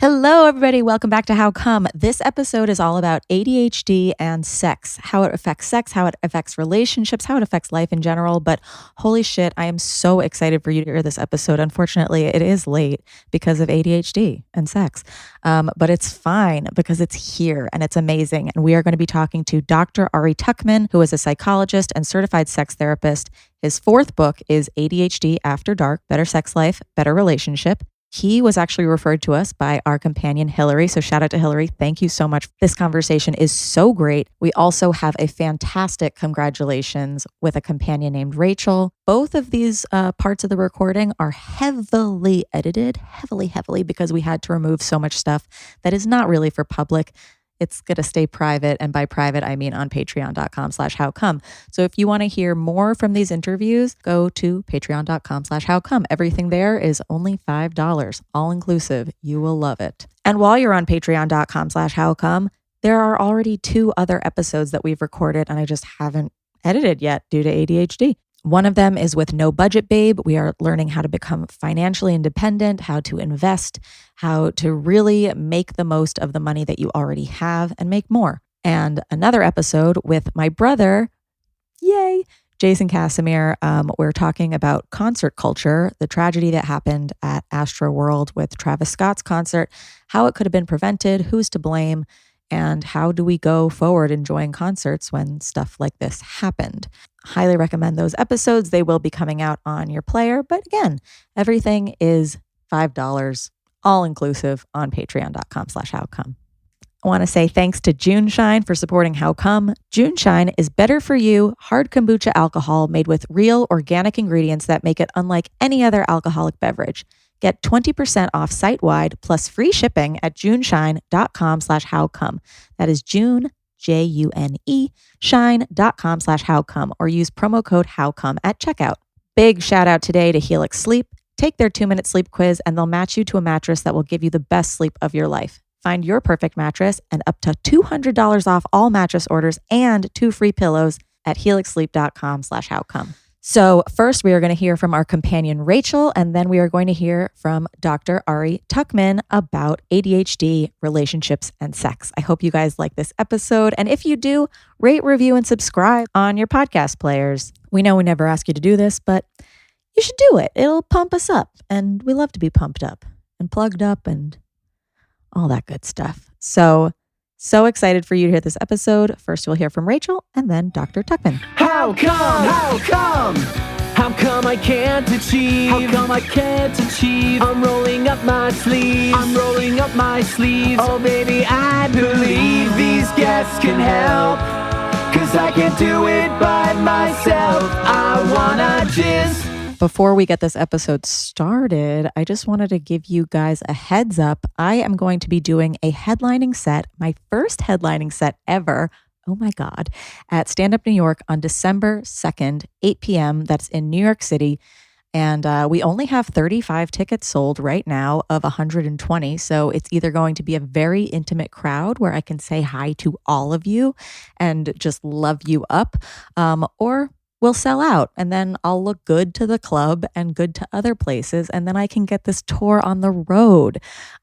Hello, everybody. Welcome back to How Come. This episode is all about ADHD and sex, how it affects sex, how it affects relationships, how it affects life in general. But holy shit, I am so excited for you to hear this episode. Unfortunately, it is late because of ADHD and sex. But it's fine because it's here and it's amazing. And we are going to be talking to Dr. Ari Tuckman, who is a psychologist and certified sex therapist. His fourth book is ADHD After Dark, Better Sex Life, Better Relationship. He was actually referred to us by our companion, Hillary. So shout out to Hillary. Thank you so much. This conversation is so great. We also have a fantastic congratulations with a companion named Rachel. Both of these parts of the recording are heavily edited, heavily, because we had to remove so much stuff that is not really for public. It's going to stay private. And by private, I mean on patreon.com/howcome. So if you want to hear more from these interviews, go to patreon.com/howcome. Everything there is only $5, all inclusive. You will love it. And while you're on patreon.com/howcome, there are already 2 other episodes that we've recorded and I just haven't edited yet due to ADHD. One of them is with No Budget Babe. We are learning how to become financially independent, how to invest, how to really make the most of the money that you already have and make more. And another episode with my brother, yay, Jason Casimir. We're talking about concert culture, the tragedy that happened at Astro World with Travis Scott's concert, how it could have been prevented, who's to blame, and how do we go forward enjoying concerts when stuff like this happened. Highly recommend those episodes. They will be coming out on your player. But again, everything is $5, all inclusive on patreon.com/howcome. I want to say thanks to JuneShine for supporting How Come. JuneShine is better for you, hard kombucha alcohol made with real organic ingredients that make it unlike any other alcoholic beverage. Get 20% off site-wide plus free shipping at juneshine.com/howcome. That is June, June, shine.com/howcome, or use promo code HOWCOME at checkout. Big shout out today to Helix Sleep. Take their 2-minute sleep quiz and they'll match you to a mattress that will give you the best sleep of your life. Find your perfect mattress and up to $200 off all mattress orders and 2 free pillows at helixsleep.com/howcome. So first we are going to hear from our companion Rachel, and then we are going to hear from Dr. Ari Tuckman about ADHD, relationships, and sex. I hope you guys like this episode. And if you do, rate, review, and subscribe on your podcast players. We know we never ask you to do this, but you should do it. It'll pump us up. And we love to be pumped up and plugged up and all that good stuff. So excited for you to hear this episode. First, we'll hear from Rachel and then Dr. Tuckman. How come? How come? How come I can't achieve? How come I can't achieve? I'm rolling up my sleeves. I'm rolling up my sleeves. Oh, baby, I believe these guests can help. 'Cause I can't do it by myself. I wanna jizz. Before we get this episode started, I just wanted to give you guys a heads up. I am going to be doing a headlining set, my first headlining set ever, oh my God, at Stand Up New York on December 2nd, 8 p.m. That's in New York City. And we only have 35 tickets sold right now of 120. So it's either going to be a very intimate crowd where I can say hi to all of you and just love you up, or we'll sell out and then I'll look good to the club and good to other places. And then I can get this tour on the road.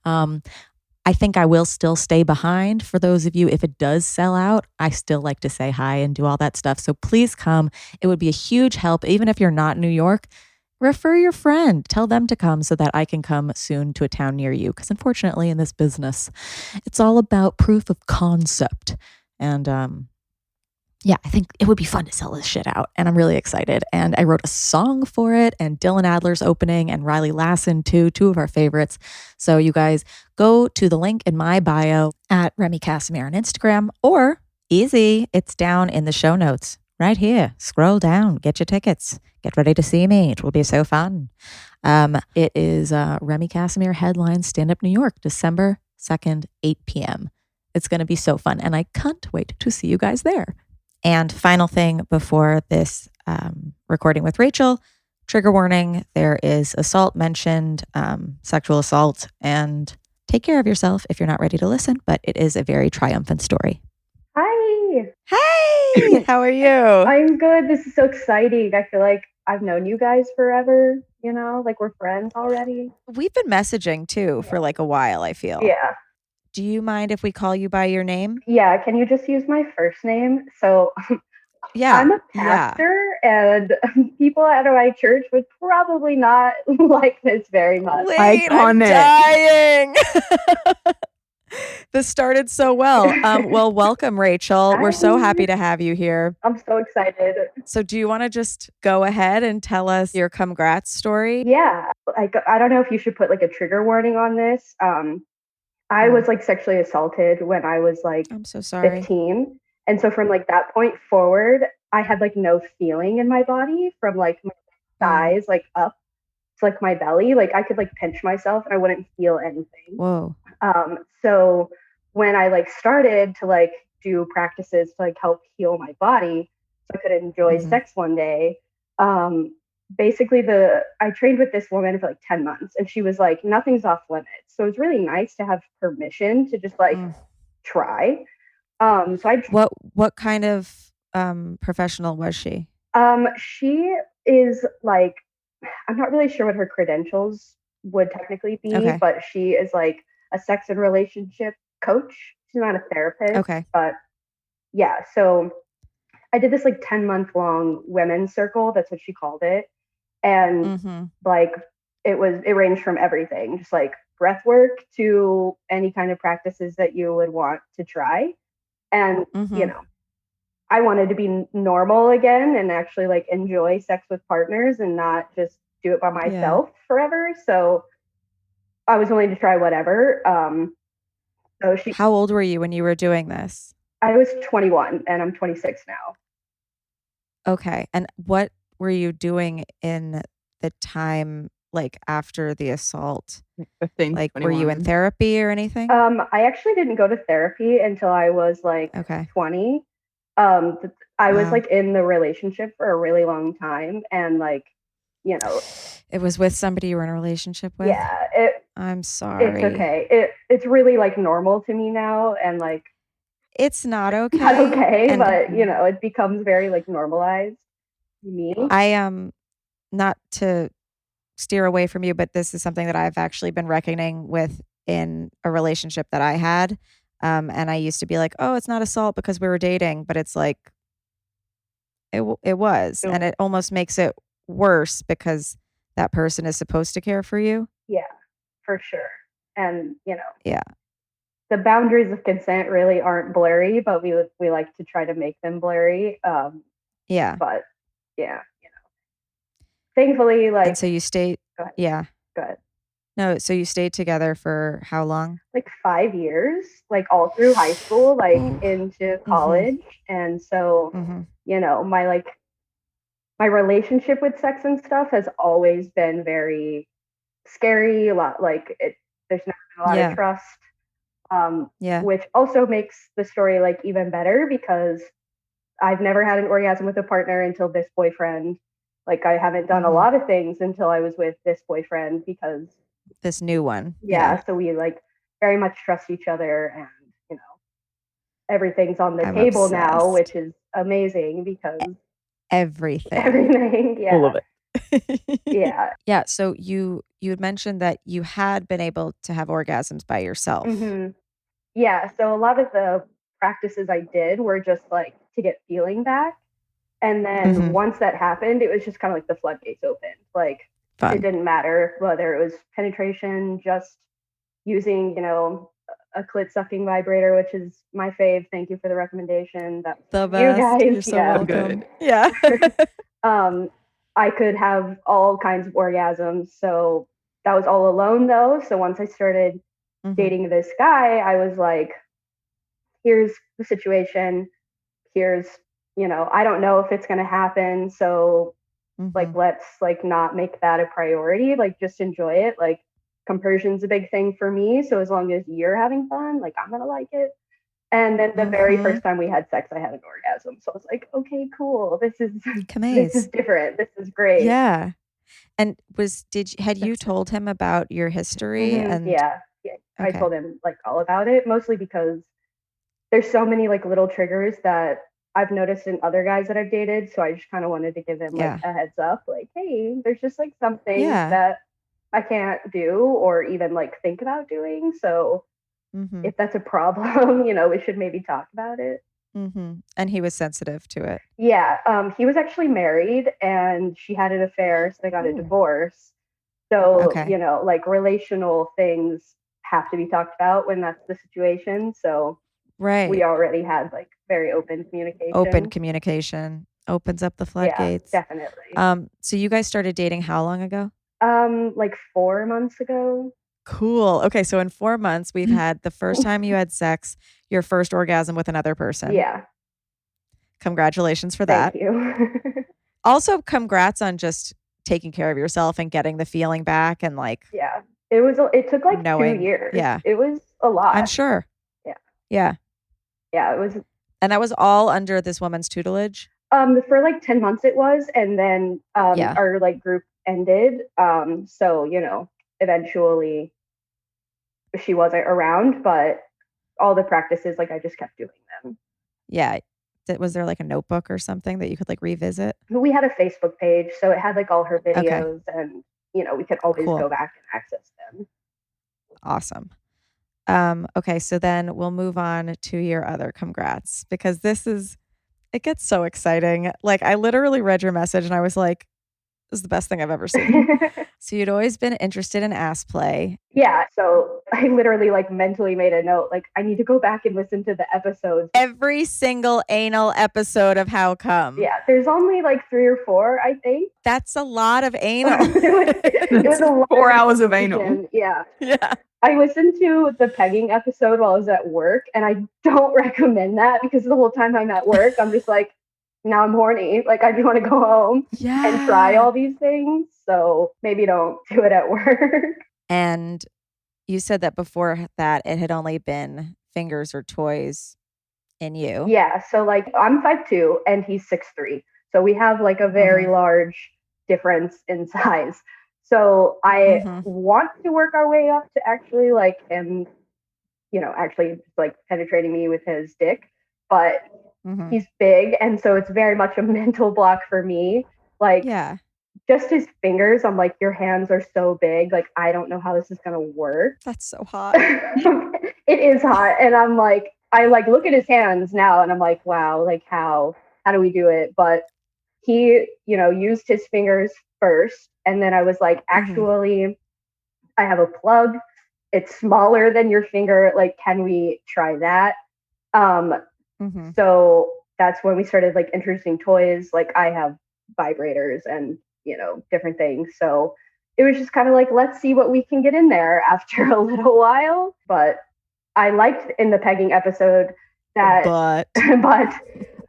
I think I will still stay behind for those of you. If it does sell out, I still like to say hi and do all that stuff. So please come. It would be a huge help. Even if you're not in New York, refer your friend, tell them to come so that I can come soon to a town near you. Because unfortunately in this business, it's all about proof of concept. And, yeah, I think it would be fun to sell this shit out. And I'm really excited. And I wrote a song for it. And Dylan Adler's opening and Riley Lassen too, 2 of our favorites. So you guys go to the link in my bio at Remy Casimir on Instagram, or easy, it's down in the show notes right here. Scroll down, get your tickets, get ready to see me. It will be so fun. It is Remy Casimir headline Stand Up New York, December 2nd, 8 p.m. It's going to be so fun. And I can't wait to see you guys there. And final thing before this recording with Rachel, trigger warning, there is assault mentioned, sexual assault, and take care of yourself if you're not ready to listen, but it is a very triumphant story. Hi. Hey, how are you? I'm good. This is so exciting. I feel like I've known you guys forever, you know, like we're friends already. We've been messaging too for like a while, I feel. Yeah. Do you mind if we call you by your name? Yeah, can you just use my first name? So Yeah. I'm a pastor, and people at my church would probably not like this very much. Wait, I'm dying. This started so well. Well, welcome, Rachel. We're so happy to have you here. I'm so excited. So do you want to just go ahead and tell us your congrats story? Yeah. Like, I don't know if you should put like a trigger warning on this. I was like sexually assaulted when I was like I'm so sorry. 15. And so from like that point forward, I had like no feeling in my body from like my thighs like up to like my belly. Like I could like pinch myself and I wouldn't feel anything. Whoa. So when I like started to like do practices to like help heal my body so I could enjoy sex one day, basically I trained with this woman for like 10 months and she was like, nothing's off limits. So it was really nice to have permission to just like try. So what kind of professional was she? She is like, I'm not really sure what her credentials would technically be, but she is like a sex and relationship coach. She's not a therapist. Okay. But yeah, so I did this like 10-month long women's circle. That's what she called it. And like it ranged from everything, just like breath work to any kind of practices that you would want to try. And, you know, I wanted to be normal again and actually like enjoy sex with partners and not just do it by myself forever. So I was willing to try whatever. How old were you when you were doing this? I was 21 and I'm 26 now. Okay. And what were you doing in the time like after the assault? 15, like 21. Were you in therapy or anything? I actually didn't go to therapy until I was like 20. I was like in the relationship for a really long time and like, you know, it was with somebody you were in a relationship with? Yeah. I'm sorry. It's okay. It's really like normal to me now and like it's not okay. Not okay, but you know, it becomes very like normalized to me. I not to steer away from you, but this is something that I've actually been reckoning with in a relationship that I had. And I used to be like, oh, it's not assault because we were dating, but it's like, it was. And it almost makes it worse because that person is supposed to care for you. Yeah, for sure. And, you know, the boundaries of consent really aren't blurry, but we like to try to make them blurry. But yeah, you know, thankfully, like. And so you stayed. Go ahead. Yeah. Go ahead. No, so you stayed together for how long? Like 5 years, like all through high school, like into college. And so, you know, my relationship with sex and stuff has always been very scary. A lot like there's not been a lot of trust. Which also makes the story like even better because I've never had an orgasm with a partner until this boyfriend. Like I haven't done a lot of things until I was with this boyfriend because this new one. So we like very much trust each other and you know everything's on the table now, which is amazing because everything all of it. Yeah, so you had mentioned that you had been able to have orgasms by yourself. Yeah, so a lot of the practices I did were just like to get feeling back. And then once that happened, it was just kind of like the floodgates opened. Like it didn't matter whether it was penetration, just using, you know, a clit sucking vibrator, which is my fave. Thank you for the recommendation. That's the best. You guys. You're so welcome. Yeah. I could have all kinds of orgasms. So that was all alone though. So once I started dating this guy, I was like, here's the situation. Here's, you know, I don't know if it's going to happen. So like, let's like not make that a priority. Like just enjoy it. Like compersion's a big thing for me. So as long as you're having fun, like I'm going to like it. And then the very first time we had sex, I had an orgasm. So I was like, okay, cool. This is different. This is great. Yeah. And had you told him about your history? And yeah. I told him like all about it, mostly because there's so many like little triggers that I've noticed in other guys that I've dated. So I just kind of wanted to give him like a heads up, like, hey, there's just like some things that I can't do or even like think about doing. So if that's a problem, we should maybe talk about it. And he was sensitive to it. Yeah. He was actually married and she had an affair. So they got a divorce. So, like relational things have to be talked about when that's the situation. So we already had like very open communication. Open communication opens up the floodgates. Yeah, definitely. So you guys started dating how long ago? Like 4 months ago. Cool. Okay, so in 4 months, we've had the first time you had sex, your first orgasm with another person. Yeah. Congratulations for that. Thank you. Also, congrats on just taking care of yourself and getting the feeling back and like. Yeah. It took like 2 years. Yeah. It was a lot. I'm sure. Yeah. Yeah. Yeah, it was. And that was all under this woman's tutelage? For like 10 months it was, and then our like group ended. So, eventually she wasn't around, but all the practices, like I just kept doing them. Yeah. Was there like a notebook or something that you could like revisit? We had a Facebook page, so it had like all her videos and, we could always go back and access them. Awesome. Okay, so then we'll move on to your other congrats because it gets so exciting. Like I literally read your message and I was like, this is the best thing I've ever seen. So you'd always been interested in ass play. Yeah. So I literally like mentally made a note, like I need to go back and listen to the episodes. Every single anal episode of How Come. Yeah. There's only like 3 or 4, I think. That's a lot of anal. it was a lot 4 hours of anal. Yeah. Yeah. I listened to the pegging episode while I was at work, and I don't recommend that because the whole time I'm at work, I'm just like, now I'm horny. Like I just want to go home and try all these things. So maybe don't do it at work. And you said that before that it had only been fingers or toys in you. Yeah. So like I'm 5'2" and he's 6'3". So we have like a very large difference in size. So I want to work our way up to actually like him, actually like penetrating me with his dick. But he's big, and so it's very much a mental block for me. Like, just his fingers, I'm like, your hands are so big. Like, I don't know how this is gonna work. That's so hot. It is hot, and I'm like, I like look at his hands now, and I'm like, wow, like how do we do it? But he, used his fingers first, and then I was like, actually, I have a plug. It's smaller than your finger. Like, can we try that? So that's when we started like introducing toys. Like I have vibrators and, different things. So it was just kind of like, let's see what we can get in there after a little while. But I liked in the pegging episode that, but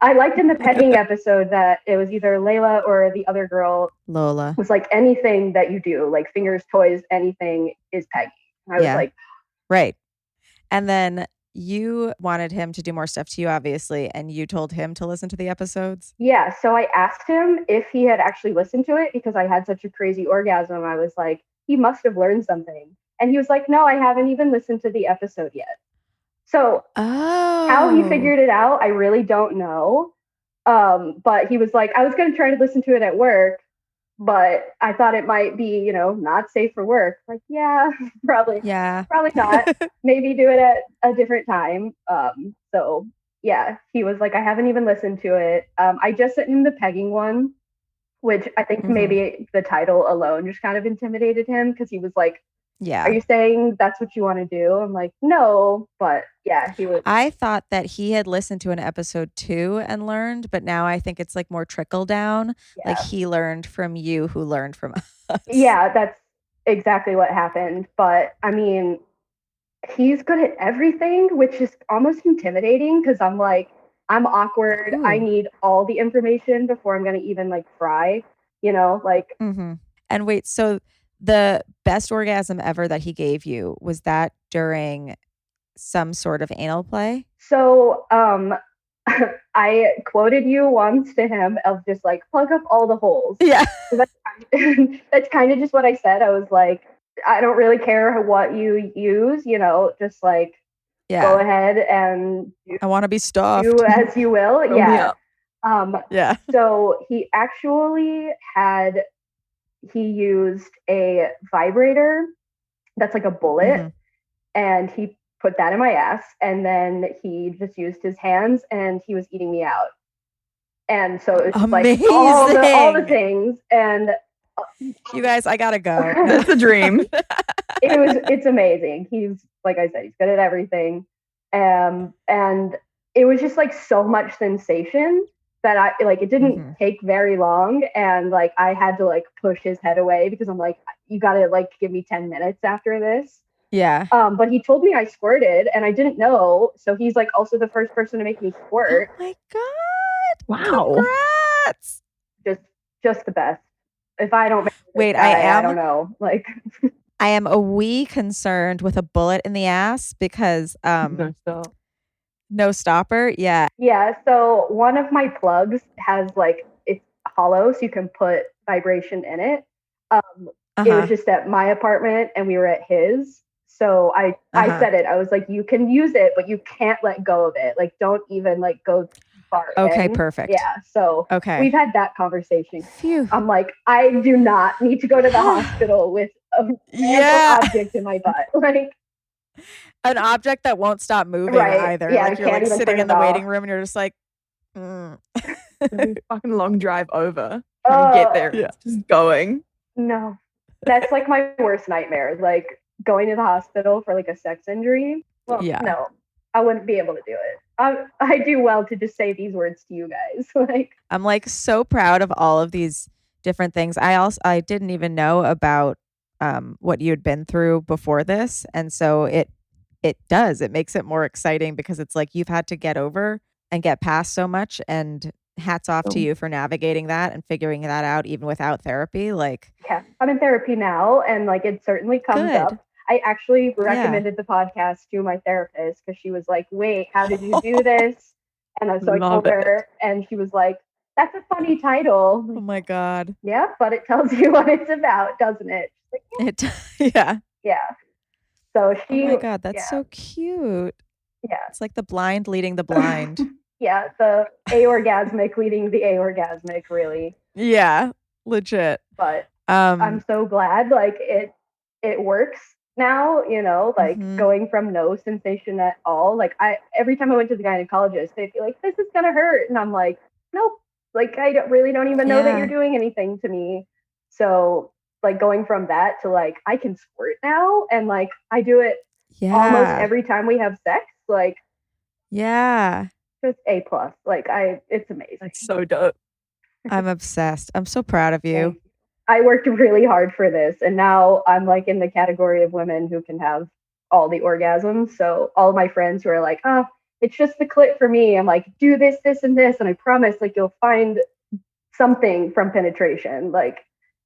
I liked in the pegging episode that it was either Layla or the other girl, Lola, was like anything that you do, like fingers, toys, anything is pegging. I was like, right. And then you wanted him to do more stuff to you, obviously, and you told him to listen to the episodes? Yeah, so I asked him if he had actually listened to it because I had such a crazy orgasm. I was like, he must have learned something. And he was like, no, I haven't even listened to the episode yet. So how he figured it out, I really don't know. But he was like, I was going to try to listen to it at work, but I thought it might be, not safe for work. Like, yeah, probably not. Maybe do it at a different time. So yeah, he was like, I haven't even listened to it. I just sent him the pegging one, which I think maybe the title alone just kind of intimidated him because he was like, are you saying that's what you want to do? I'm like, no, but yeah, he was. I thought that he had listened to an episode too and learned, but now I think it's like more trickle down. Yeah. Like he learned from you who learned from us. Yeah, that's exactly what happened. But I mean, he's good at everything, which is almost intimidating because I'm like, I'm awkward. Ooh. I need all the information before I'm going to even like try, like. And wait, so the best orgasm ever that he gave you, was that during some sort of anal play? So I quoted you once to him of just like plug up all the holes. Yeah. So that's kind of just what I said. I was like, I don't really care what you use, just like go ahead and I want to be stuffed. do as you will. Yeah. Yeah. So he used a vibrator that's like a bullet, and he put that in my ass, and then he just used his hands and he was eating me out. And so it was just like all the things. And you guys, I gotta go. That's a dream. It's amazing. He's, like I said, he's good at everything. And it was just like so much sensation that it didn't take very long. And like, I had to like push his head away because I'm like, you gotta like give me 10 minutes after this. Yeah. But he told me I squirted and I didn't know. So he's like also the first person to make me squirt. Oh my God. Wow. Congrats. Just the best. If I don't wait, I don't know. Like I am a wee concerned with a bullet in the ass because no stopper. Yeah. Yeah. So one of my plugs has like, it's hollow, so you can put vibration in it. It was just at my apartment and we were at his. So I said it. I was like, you can use it, but you can't let go of it. Like, don't even like go far. Okay, perfect. Yeah. So we've had that conversation. Phew. I'm like, I do not need to go to the hospital with a object in my butt. Like an object that won't stop moving either. Yeah, like you're like sitting in the waiting room and you're just like, fucking long drive over. When you get there, it's just going. No. That's like my worst nightmare. Like going to the hospital for like a sex injury. Well, no, I wouldn't be able to do it. I do well to just say these words to you guys. Like I'm like so proud of all of these different things. I didn't even know about what you had been through before this, and so it makes it more exciting because it's like you've had to get over and get past so much, and hats off to you for navigating that and figuring that out even without therapy. Like, yeah, I'm in therapy now, and like it certainly comes up. I actually recommended the podcast to my therapist because she was like, wait, how did you do this? And so I told her, and she was like, that's a funny title. Oh my God. Yeah, but it tells you what it's about, doesn't it? Like, yeah. So she. Oh my God, that's so cute. Yeah. It's like the blind leading the blind. Yeah, the aorgasmic leading the aorgasmic, really. Yeah, legit. But I'm so glad, like it works now. You know, like going from no sensation at all. Like every time I went to the gynecologist, they'd be like, "This is gonna hurt," and I'm like, "Nope." Like I don't even know that you're doing anything to me. So like going from that to like I can squirt now, and like I do it almost every time we have sex. Like just A+. Like it's amazing. It's so dope. I'm obsessed. I'm so proud of you. I worked really hard for this, and now I'm like in the category of women who can have all the orgasms. So all of my friends who are like, oh, it's just the clit for me. I'm like, do this, this, and this, and I promise, like you'll find something from penetration. Like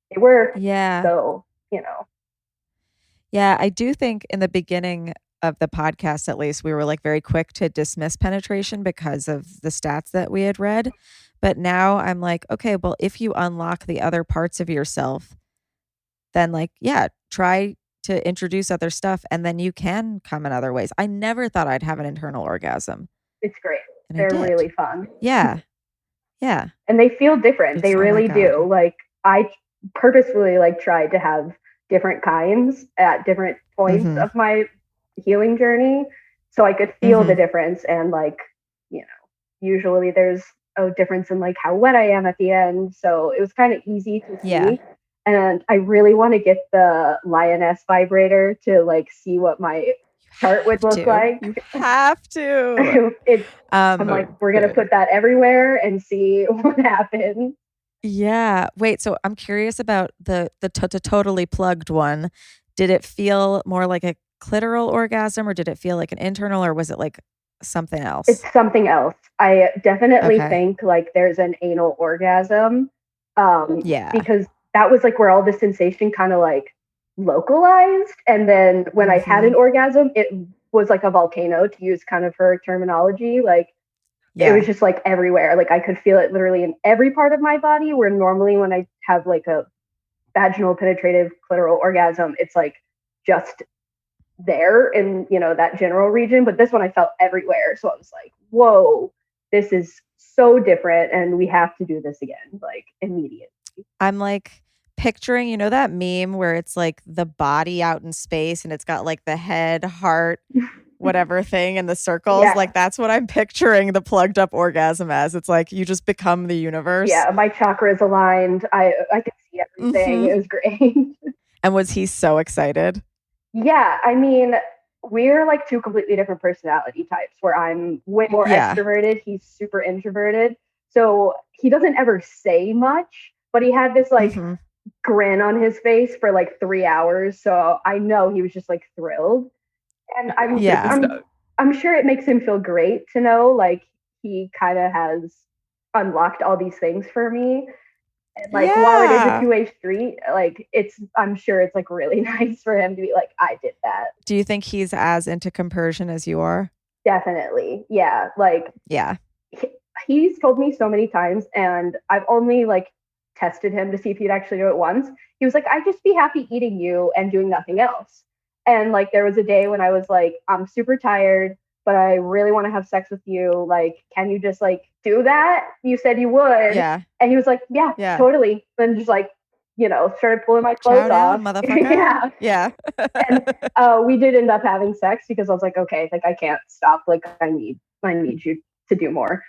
it works. Yeah. So you know. Yeah, I do think in the beginning of the podcast, at least, we were like very quick to dismiss penetration because of the stats that we had read. But now I'm like, okay, well, if you unlock the other parts of yourself, then like, try to introduce other stuff and then you can come in other ways. I never thought I'd have an internal orgasm. It's great. They're really fun. Yeah. And they feel different. They really do. Like I purposefully like tried to have different kinds at different points of my healing journey so I could feel the difference. And like, you know, usually there's a difference in like how wet I am at the end. So it was kind of easy to see. And I really want to get the lioness vibrator to like see what my chart would look like. You have to. I'm like, we're going to put that everywhere and see what happens. Yeah. Wait, so I'm curious about the totally plugged one. Did it feel more like a clitoral orgasm or did it feel like an internal or was it like something else? It's something else. I definitely think like there's an anal orgasm. Because that was like where all the sensation kind of like localized. And then when I had an orgasm, it was like a volcano, to use kind of her terminology. Like it was just like everywhere. Like I could feel it literally in every part of my body, where normally when I have like a vaginal penetrative clitoral orgasm, it's like just there in, that general region, but this one I felt everywhere. So I was like, whoa, this is so different and we have to do this again, like immediately. I'm like picturing, that meme where it's like the body out in space and it's got like the head, heart, whatever thing in the circles. Yeah. Like that's what I'm picturing the plugged up orgasm as. It's like you just become the universe. Yeah, my chakras aligned. I could see everything. It was great. And was he so excited? Yeah, I mean, we're like two completely different personality types where I'm way more extroverted. He's super introverted. So he doesn't ever say much, but he had this like grin on his face for like 3 hours. So I know he was just like thrilled. And I'm sure it makes him feel great to know like he kind of has unlocked all these things for me. And like while it is a two-way street, like I'm sure it's like really nice for him to be like, I did that. Do you think he's as into compersion as you are? Definitely. Yeah. Like he's told me so many times, and I've only like tested him to see if he'd actually do it once. He was like, I'd just be happy eating you and doing nothing else. And like there was a day when I was like, I'm super tired, but I really want to have sex with you. Like, can you just like do that? You said you would. Yeah. And he was like, yeah. Totally. And just like, started pulling my clothes off. Motherfucker. Yeah. And we did end up having sex because I was like, okay, like I can't stop. Like I need you to do more.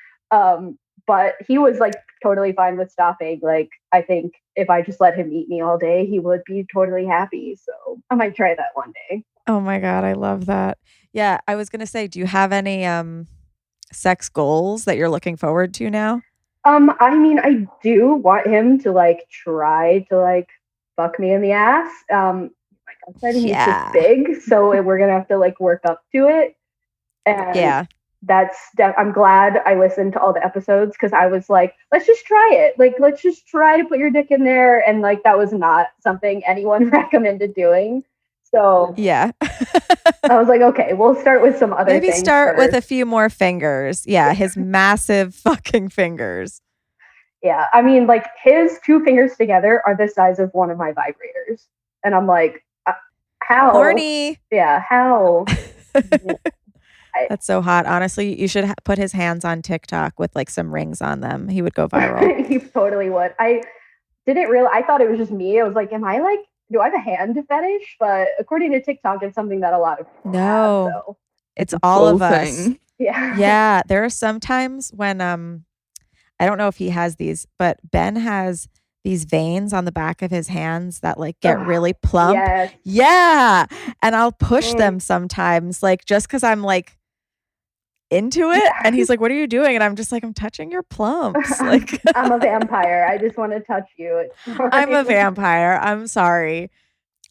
But he was like totally fine with stopping. Like I think if I just let him eat me all day, he would be totally happy. So I might try that one day. Oh my God, I love that. Yeah, I was gonna say, do you have any sex goals that you're looking forward to now? I mean, I do want him to like try to like fuck me in the ass. Like I said, he's just big, so we're gonna have to like work up to it. And I'm glad I listened to all the episodes because I was like, let's just try it. Like, let's just try to put your dick in there. And like, that was not something anyone recommended doing. So I was like, okay, we'll start with some other things. Maybe start with a few more fingers. Yeah, his massive fucking fingers. Yeah, I mean, like his 2 fingers together are the size of one of my vibrators. And I'm like, how? Horny. Yeah, how? That's so hot. Honestly, you should put his hands on TikTok with like some rings on them. He would go viral. He totally would. I thought it was just me. I was like, do I have a hand fetish? But according to TikTok, it's something that a lot of people have, so. It's all of us. Yeah. Yeah. There are some times when I don't know if he has these, but Ben has these veins on the back of his hands that like get really plump. Yes. Yeah. And I'll push them sometimes, like just because I'm like into it. Yeah. And he's like, what are you doing? And I'm just like, I'm touching your plumps. Like I'm a vampire. I just want to touch you. I'm a vampire. I'm sorry.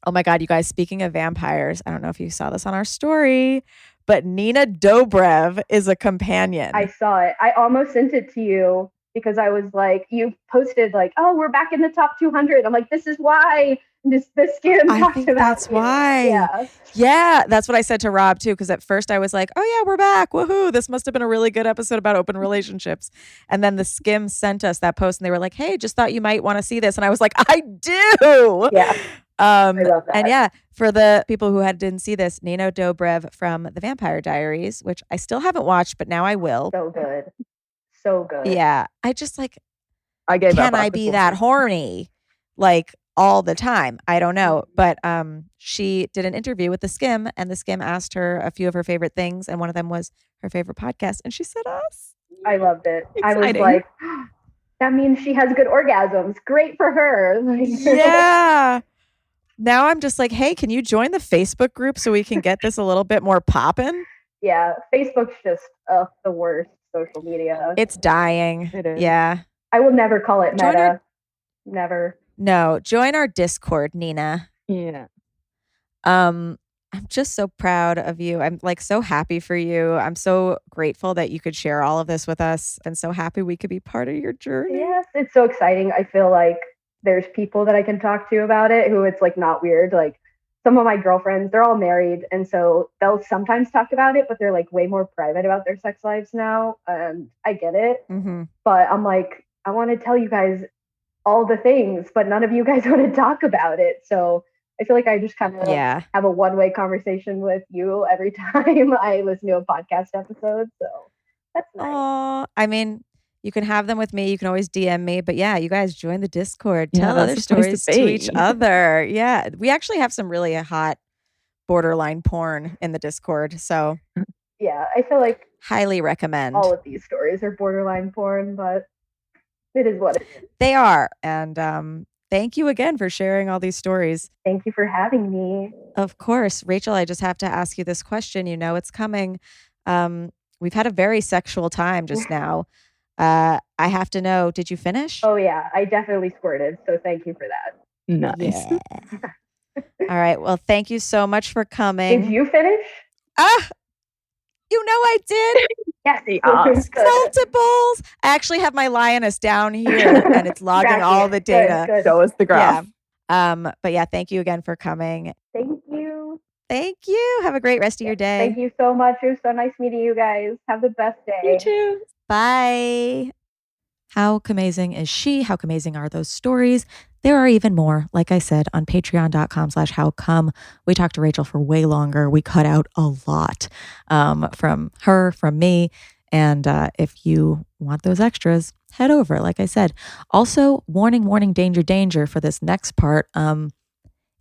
Oh my God, you guys, speaking of vampires, I don't know if you saw this on our story, but Nina Dobrev is a companion. I saw it. I almost sent it to you because I was like, you posted like, oh, we're back in the top 200. I'm like, this is why this skin talked about. That's why. Yeah. Yeah. That's what I said to Rob too. Cause at first I was like, oh yeah, we're back. Woohoo. This must've been a really good episode about open relationships. And then the Skim sent us that post and they were like, hey, just thought you might want to see this. And I was like, I do. Yeah. I love that. And yeah, for the people who didn't see this, Nina Dobrev from The Vampire Diaries, which I still haven't watched, but now I will. So good. So good. Yeah. I just like, can I be that horny? Like all the time? I don't know. But she did an interview with the Skim and the Skim asked her a few of her favorite things. And one of them was her favorite podcast. And she said us. I loved it. Exciting. I was like, that means she has good orgasms. Great for her. Yeah. Now I'm just like, hey, can you join the Facebook group so we can get this a little bit more poppin'? Yeah. Facebook's just the worst social media. It's dying. It is. Yeah. I will never call it Meta. Never. No. Join our Discord, Nina. Yeah. I'm just so proud of you. I'm like so happy for you. I'm so grateful that you could share all of this with us and so happy we could be part of your journey. Yes, it's so exciting. I feel like there's people that I can talk to about it who it's like not weird. Like some of my girlfriends, they're all married. And so they'll sometimes talk about it, but they're like way more private about their sex lives now. I get it. Mm-hmm. But I'm like, I want to tell you guys all the things, but none of you guys want to talk about it. So I feel like I just kind of have a one-way conversation with you every time I listen to a podcast episode. So that's nice. Oh, I mean, you can have them with me. You can always DM me. But yeah, you guys join the Discord. Tell other stories to each other. Yeah. We actually have some really hot borderline porn in the Discord. So yeah, I feel like highly recommend. All of these stories are borderline porn, but it is what it is. They are. And thank you again for sharing all these stories. Thank you for having me. Of course. Rachel, I just have to ask you this question. You know it's coming. We've had a very sexual time just now. I have to know, did you finish? Oh, yeah. I definitely squirted. So thank you for that. Nice. Yeah. All right. Well, thank you so much for coming. Did you finish? You know I did. Yes. Multiples. I actually have my lioness down here and it's logging all the data. Good. Show us the graph. Yeah. But yeah, thank you again for coming. Thank you. Thank you. Have a great rest of your day. Thank you so much. It was so nice meeting you guys. Have the best day. You too. Bye. How amazing is she? How amazing are those stories? There are even more, like I said, on patreon.com/howcome. We talked to Rachel for way longer. We cut out a lot from her, from me. And if you want those extras, head over, like I said. Also, warning, warning, danger, danger for this next part.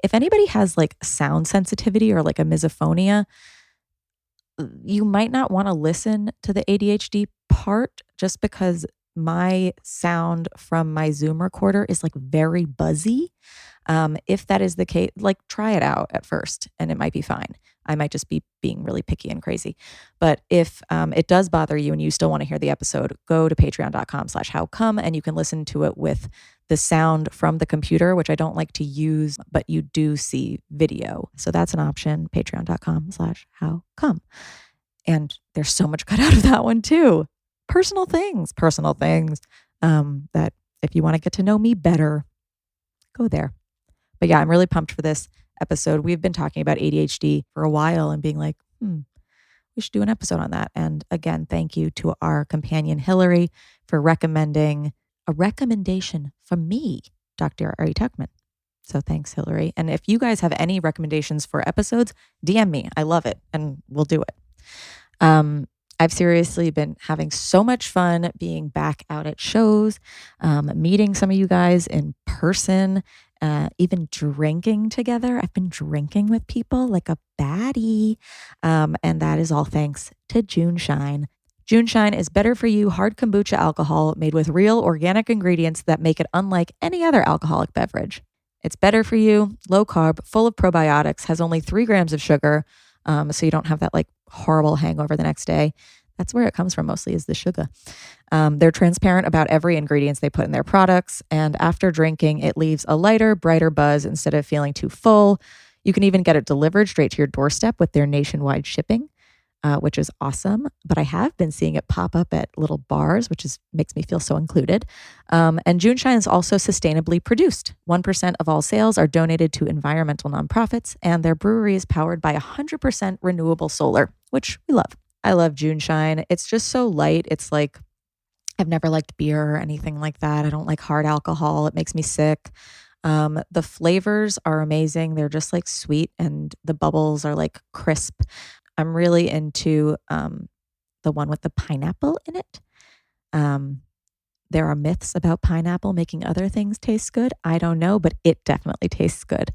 If anybody has like sound sensitivity or like a misophonia, you might not want to listen to the ADHD part just because my sound from my Zoom recorder is like very buzzy. If that is the case, like try it out at first and it might be fine. I might just be being really picky and crazy. But if it does bother you and you still want to hear the episode, go to patreon.com/howcome and you can listen to it with the sound from the computer, which I don't like to use, but you do see video. So that's an option, patreon.com/howcome. And there's so much cut out of that one too. Personal things that if you want to get to know me better, go there. But yeah, I'm really pumped for this episode. We've been talking about ADHD for a while and being like, we should do an episode on that. And again, thank you to our companion, Hillary, for recommending a recommendation from me, Dr. Ari Tuckman. So thanks, Hillary. And if you guys have any recommendations for episodes, DM me. I love it and we'll do it. I've seriously been having so much fun being back out at shows, meeting some of you guys in person, even drinking together. I've been drinking with people like a baddie. And that is all thanks to June Shine. June Shine is better for you hard kombucha alcohol made with real organic ingredients that make it unlike any other alcoholic beverage. It's better for you, low carb, full of probiotics, has only 3 grams of sugar. So you don't have that like horrible hangover the next day. That's where it comes from mostly, is the sugar. They're transparent about every ingredient they put in their products. And after drinking, it leaves a lighter, brighter buzz instead of feeling too full. You can even get it delivered straight to your doorstep with their nationwide shipping, which is awesome. But I have been seeing it pop up at little bars, which makes me feel so included. And June Shine is also sustainably produced. 1% of all sales are donated to environmental nonprofits, and their brewery is powered by 100% renewable solar, which we love. I love June Shine. It's just so light. It's like, I've never liked beer or anything like that. I don't like hard alcohol. It makes me sick. The flavors are amazing. They're just like sweet and the bubbles are like crisp. I'm really into the one with the pineapple in it. There are myths about pineapple making other things taste good. I don't know, but it definitely tastes good.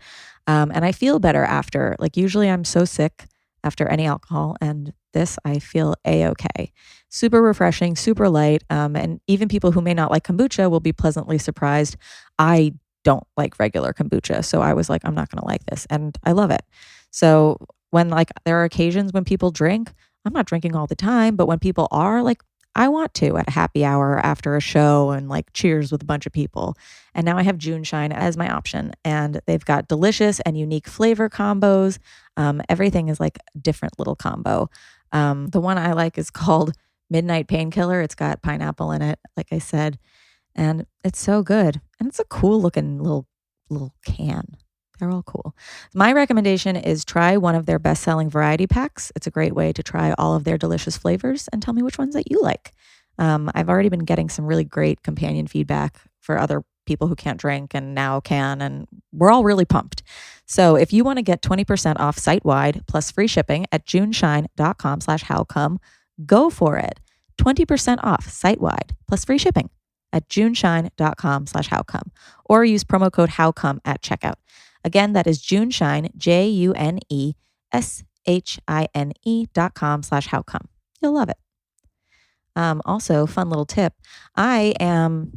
And I feel better after. Like usually I'm so sick after any alcohol, and this I feel a-okay. Super refreshing, super light. And even people who may not like kombucha will be pleasantly surprised. I don't like regular kombucha, so I was like, I'm not going to like this, and I love it. So when like there are occasions when people drink, I'm not drinking all the time, but when people are, like, I want to at a happy hour after a show and like cheers with a bunch of people. And now I have June Shine as my option, and they've got delicious and unique flavor combos. Everything is like a different little combo. The one I like is called Midnight Painkiller. It's got pineapple in it, like I said, and it's so good. And it's a cool looking little can. They're all cool. My recommendation is try one of their best-selling variety packs. It's a great way to try all of their delicious flavors and tell me which ones that you like. I've already been getting some really great companion feedback for other people who can't drink and now can, and we're all really pumped. So if you want to get 20% off site-wide plus free shipping at juneshine.com/howcome, go for it. 20% off site-wide plus free shipping at juneshine.com/howcome, or use promo code howcome at checkout. Again, that is Juneshine, JUNESHINE.com/howcome. You'll love it. Also, fun little tip. Fun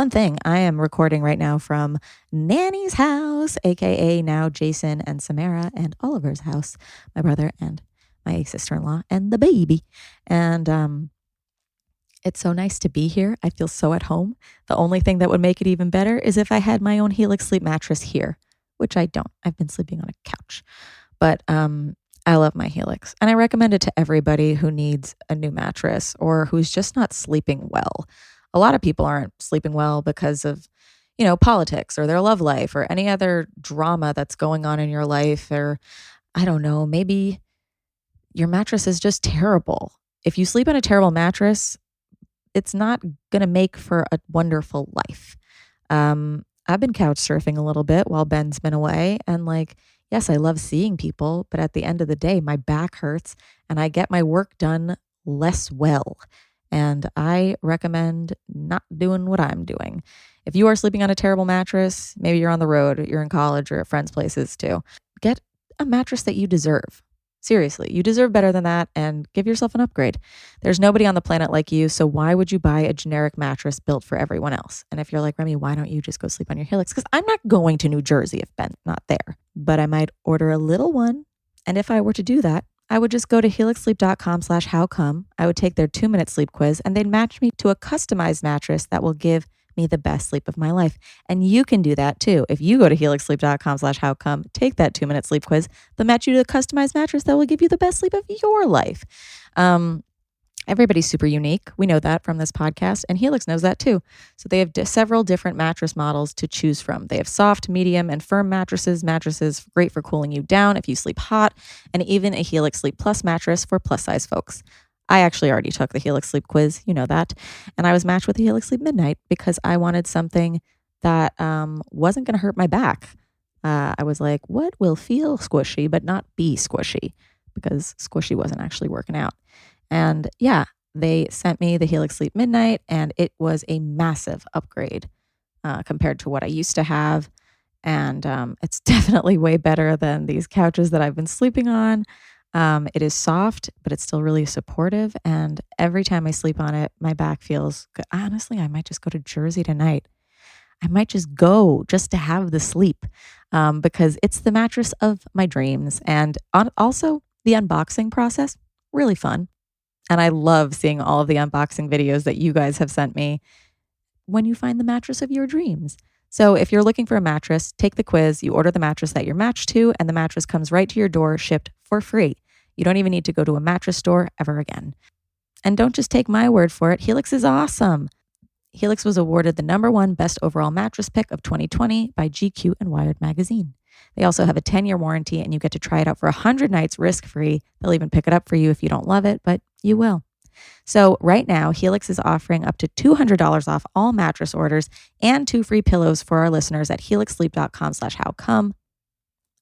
thing. I am recording right now from Nanny's house, aka now Jason and Samara and Oliver's house, my brother and my sister-in-law and the baby. And it's so nice to be here. I feel so at home. The only thing that would make it even better is if I had my own Helix sleep mattress here, which I don't. I've been sleeping on a couch. But I love my Helix, and I recommend it to everybody who needs a new mattress or who's just not sleeping well. A lot of people aren't sleeping well because of, politics or their love life or any other drama that's going on in your life, or I don't know, maybe your mattress is just terrible. If you sleep on a terrible mattress, it's not going to make for a wonderful life. I've been couch surfing a little bit while Ben's been away, and yes, I love seeing people, but at the end of the day, my back hurts and I get my work done less well. And I recommend not doing what I'm doing. If you are sleeping on a terrible mattress, maybe you're on the road, you're in college or at friends' places too, get a mattress that you deserve. Seriously, you deserve better than that, and give yourself an upgrade. There's nobody on the planet like you, so why would you buy a generic mattress built for everyone else? And if you're like, Remy, why don't you just go sleep on your Helix? Because I'm not going to New Jersey if Ben's not there, but I might order a little one. And if I were to do that, I would just go to helixsleep.com/howcome. I would take their 2-minute sleep quiz, and they'd match me to a customized mattress that will give me the best sleep of my life. And you can do that too. If you go to helixsleep.com/howcome, take that 2-minute sleep quiz, they'll match you to a customized mattress that will give you the best sleep of your life. Everybody's super unique. We know that from this podcast, and Helix knows that too. So they have several different mattress models to choose from. They have soft, medium, and firm mattresses great for cooling you down if you sleep hot, and even a Helix Sleep Plus mattress for plus size folks. I actually already took the Helix Sleep quiz, you know that, and I was matched with the Helix Sleep Midnight because I wanted something that wasn't going to hurt my back. I was like, what will feel squishy but not be squishy? Because squishy wasn't actually working out. And yeah, they sent me the Helix Sleep Midnight, and it was a massive upgrade compared to what I used to have. And it's definitely way better than these couches that I've been sleeping on. It is soft, but it's still really supportive. And every time I sleep on it, my back feels good. Honestly, I might just go to Jersey tonight. I might just go just to have the sleep because it's the mattress of my dreams. And also the unboxing process, really fun. And I love seeing all of the unboxing videos that you guys have sent me when you find the mattress of your dreams. So if you're looking for a mattress, take the quiz, you order the mattress that you're matched to, and the mattress comes right to your door, shipped for free. You don't even need to go to a mattress store ever again. And don't just take my word for it. Helix is awesome. Helix was awarded the #1 best overall mattress pick of 2020 by GQ and Wired magazine. They also have a 10-year warranty, and you get to try it out for 100 nights risk-free. They'll even pick it up for you if you don't love it, but you will. So right now, Helix is offering up to $200 off all mattress orders and 2 free pillows for our listeners at helixsleep.com/howcome.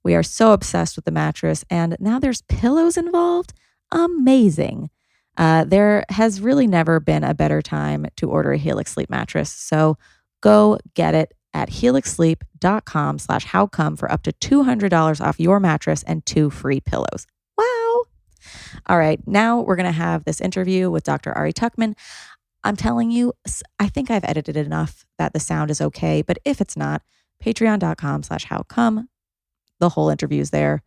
We are so obsessed with the mattress, and now there's pillows involved. Amazing. There has really never been a better time to order a Helix Sleep mattress. So go get it at helixsleep.com/howcome for up to $200 off your mattress and 2 free pillows. Wow. All right. Now we're going to have this interview with Dr. Ari Tuckman. I'm telling you, I think I've edited it enough that the sound is okay. But if it's not, patreon.com/howcome. The whole interview is there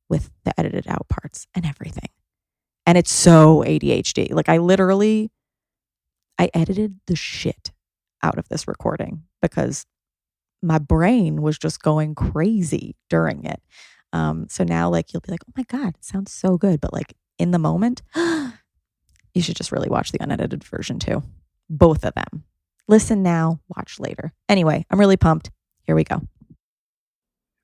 with the edited out parts and everything. And it's so ADHD. I edited the shit out of this recording because my brain was just going crazy during it. So now you'll be like, oh my God, it sounds so good. But in the moment, you should just really watch the unedited version too. Both of them. Listen now, watch later. Anyway, I'm really pumped. Here we go.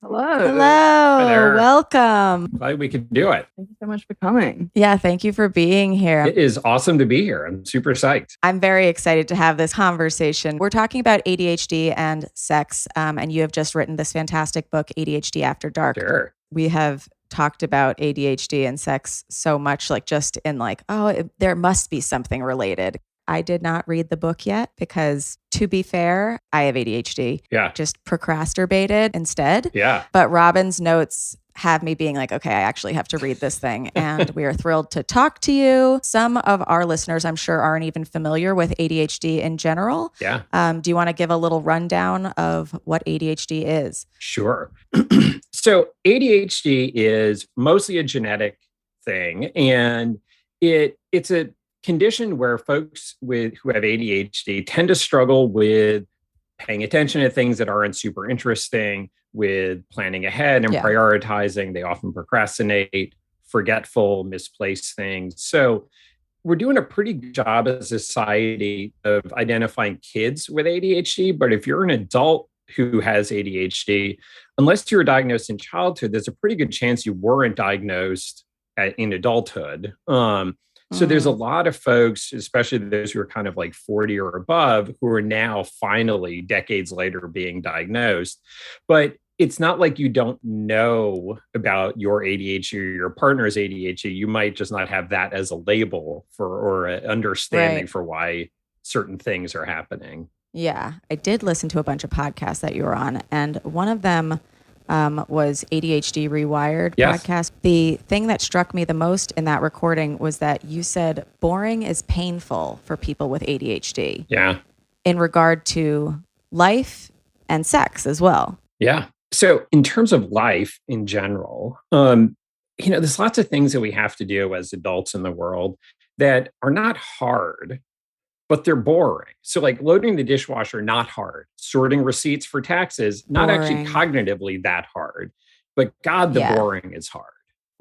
Hello. Hello. there. Welcome. Glad we could do it. Thank you so much for coming. Yeah, thank you for being here. It is awesome to be here. I'm super psyched. I'm very excited to have this conversation. We're talking about ADHD and sex, and you have just written this fantastic book, ADHD After Dark. Sure. We have talked about ADHD and sex so much, like just in like, there must be something related. I did not read the book yet because, to be fair, I have ADHD. Yeah. Just procrastinated instead. Yeah. But Robin's notes have me being like, okay, I actually have to read this thing. And we are thrilled to talk to you. Some of our listeners, I'm sure, aren't even familiar with ADHD in general. Yeah. Do you want to give a little rundown of what ADHD is? Sure. So ADHD is mostly a genetic thing. And it's a condition where folks who have ADHD tend to struggle with paying attention to things that aren't super interesting, with planning ahead and prioritizing. They often procrastinate, forgetful, misplace things. So we're doing a pretty good job as a society of identifying kids with ADHD. But if you're an adult who has ADHD, unless you were diagnosed in childhood, there's a pretty good chance you weren't diagnosed in adulthood. So there's a lot of folks, especially those who are kind of like 40 or above, who are now finally, decades later, being diagnosed. But it's not like you don't know about your ADHD or your partner's ADHD. You might just not have that as a label or an understanding for why certain things are happening. Yeah, I did listen to a bunch of podcasts that you were on, and one of them was ADHD Rewired podcast. The thing that struck me the most in that recording was that you said boring is painful for people with ADHD. Yeah. In regard to life and sex as well. Yeah. So in terms of life in general, there's lots of things that we have to do as adults in the world that are not hard, but they're boring. So like loading the dishwasher, not hard. Sorting receipts for taxes, not actually cognitively that hard. But God, the boring is hard,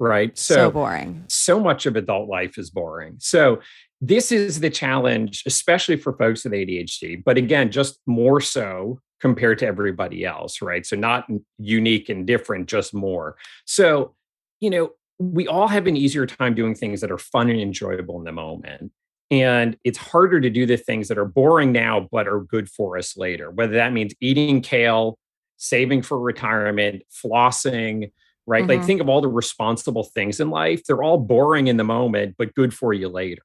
right? So boring. So much of adult life is boring. So this is the challenge, especially for folks with ADHD. But again, just more so compared to everybody else, right? So not unique and different, just more. So, we all have an easier time doing things that are fun and enjoyable in the moment. And it's harder to do the things that are boring now, but are good for us later, whether that means eating kale, saving for retirement, flossing, right? Mm-hmm. Like think of all the responsible things in life. They're all boring in the moment, but good for you later.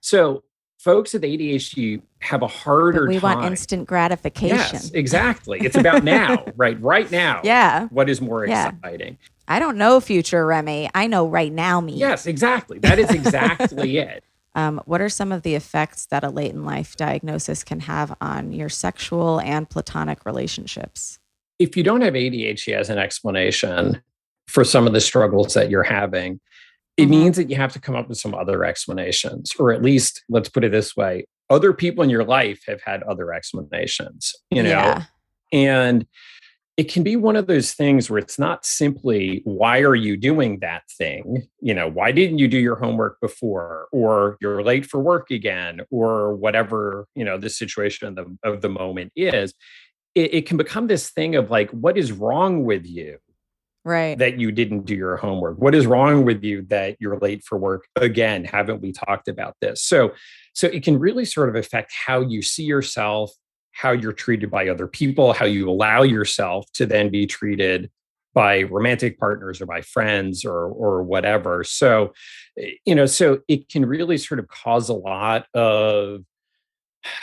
So folks with ADHD have a harder time. We want instant gratification. Yes, exactly. It's about now, right? Right now. Yeah. What is more exciting? I don't know future Remy. I know right now me. Yes, exactly. That is exactly it. What are some of the effects that a late in life diagnosis can have on your sexual and platonic relationships? If you don't have ADHD as an explanation for some of the struggles that you're having, it means that you have to come up with some other explanations, or at least, let's put it this way, other people in your life have had other explanations, and it can be one of those things where it's not simply, why are you doing that thing? Why didn't you do your homework before? Or you're late for work again, or whatever, the situation of the moment is. It can become this thing of like, what is wrong with you? Right. That you didn't do your homework? What is wrong with you that you're late for work? Again, haven't we talked about this? So it can really sort of affect how you see yourself, how you're treated by other people, how you allow yourself to then be treated by romantic partners or by friends or whatever. So, so it can really sort of cause a lot of,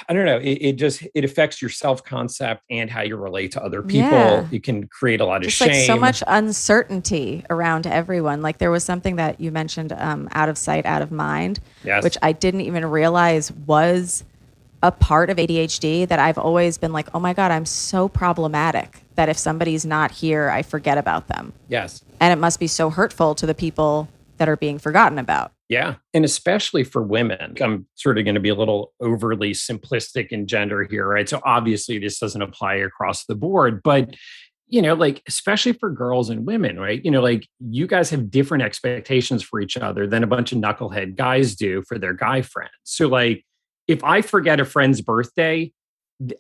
I don't know, it affects your self-concept and how you relate to other people. Yeah. It can create a lot of shame. Like so much uncertainty around everyone. Like there was something that you mentioned, out of sight, out of mind, which I didn't even realize was a part of ADHD, that I've always been like, oh my God, I'm so problematic that if somebody's not here, I forget about them. Yes. And it must be so hurtful to the people that are being forgotten about. Yeah. And especially for women. I'm sort of going to be a little overly simplistic in gender here, right? So obviously this doesn't apply across the board, but especially for girls and women, right? You guys have different expectations for each other than a bunch of knucklehead guys do for their guy friends. So if I forget a friend's birthday,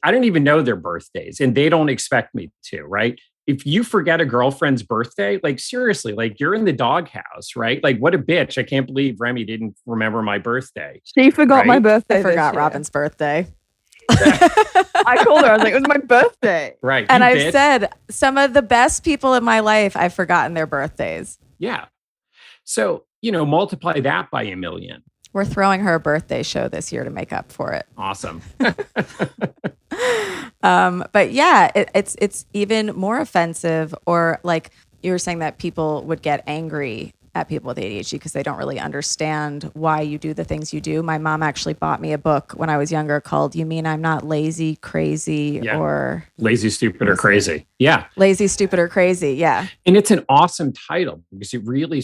I don't even know their birthdays and they don't expect me to, right? if you forget a girlfriend's birthday, like seriously, like you're in the doghouse, right? Like what a bitch. I can't believe Remy didn't remember my birthday. She forgot my birthday. I forgot Robin's birthday. I called her. I was like, it was my birthday. Right. And I've said some of the best people in my life, I've forgotten their birthdays. Yeah. So, multiply that by 1 million. We're throwing her a birthday show this year to make up for it. Awesome. But yeah, it's even more offensive, or like you were saying that people would get angry at people with ADHD because they don't really understand why you do the things you do. My mom actually bought me a book when I was younger called "You Mean I'm Not Lazy, Crazy, or Lazy, Stupid, or Crazy." Yeah. Lazy, Stupid, or Crazy. Yeah. And it's an awesome title because it really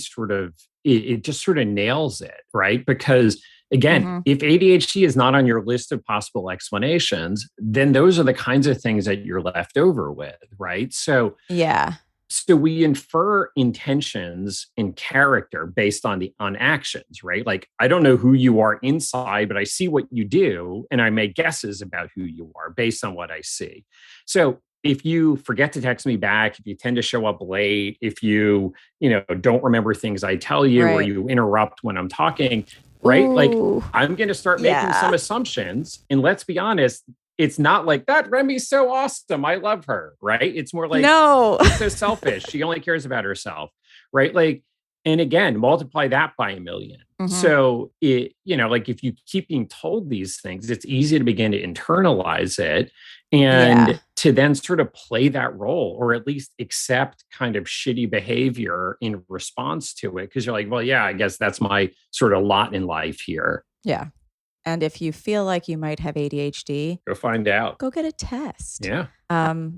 it just sort of nails it, right? Because again, if ADHD is not on your list of possible explanations, then those are the kinds of things that you're left over with, right? So we infer intentions in character based on actions, right? Like, I don't know who you are inside, but I see what you do, and I make guesses about who you are based on what I see. So if you forget to text me back, if you tend to show up late, if you, don't remember things I tell you, or you interrupt when I'm talking, right? Ooh, like, I'm going to start making some assumptions. And let's be honest, it's not like that Remy's so awesome, I love her, right? It's more like, no, she's so selfish. She only cares about herself, right? Like, and again, multiply that by 1 million. So like if you keep being told these things, it's easy to begin to internalize it and to then sort of play that role, or at least accept kind of shitty behavior in response to it. Cause you're like, well, yeah, I guess that's my sort of lot in life here. Yeah. And if you feel like you might have ADHD, go find out. Go get a test. Yeah.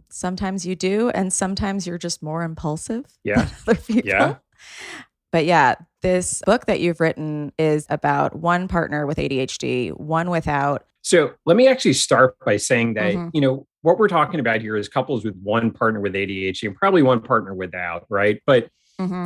Sometimes you do, and sometimes you're just more impulsive than other people. Yeah. But yeah, this book that you've written is about one partner with ADHD, one without. So let me actually start by saying that, what we're talking about here is couples with one partner with ADHD and probably one partner without, right? But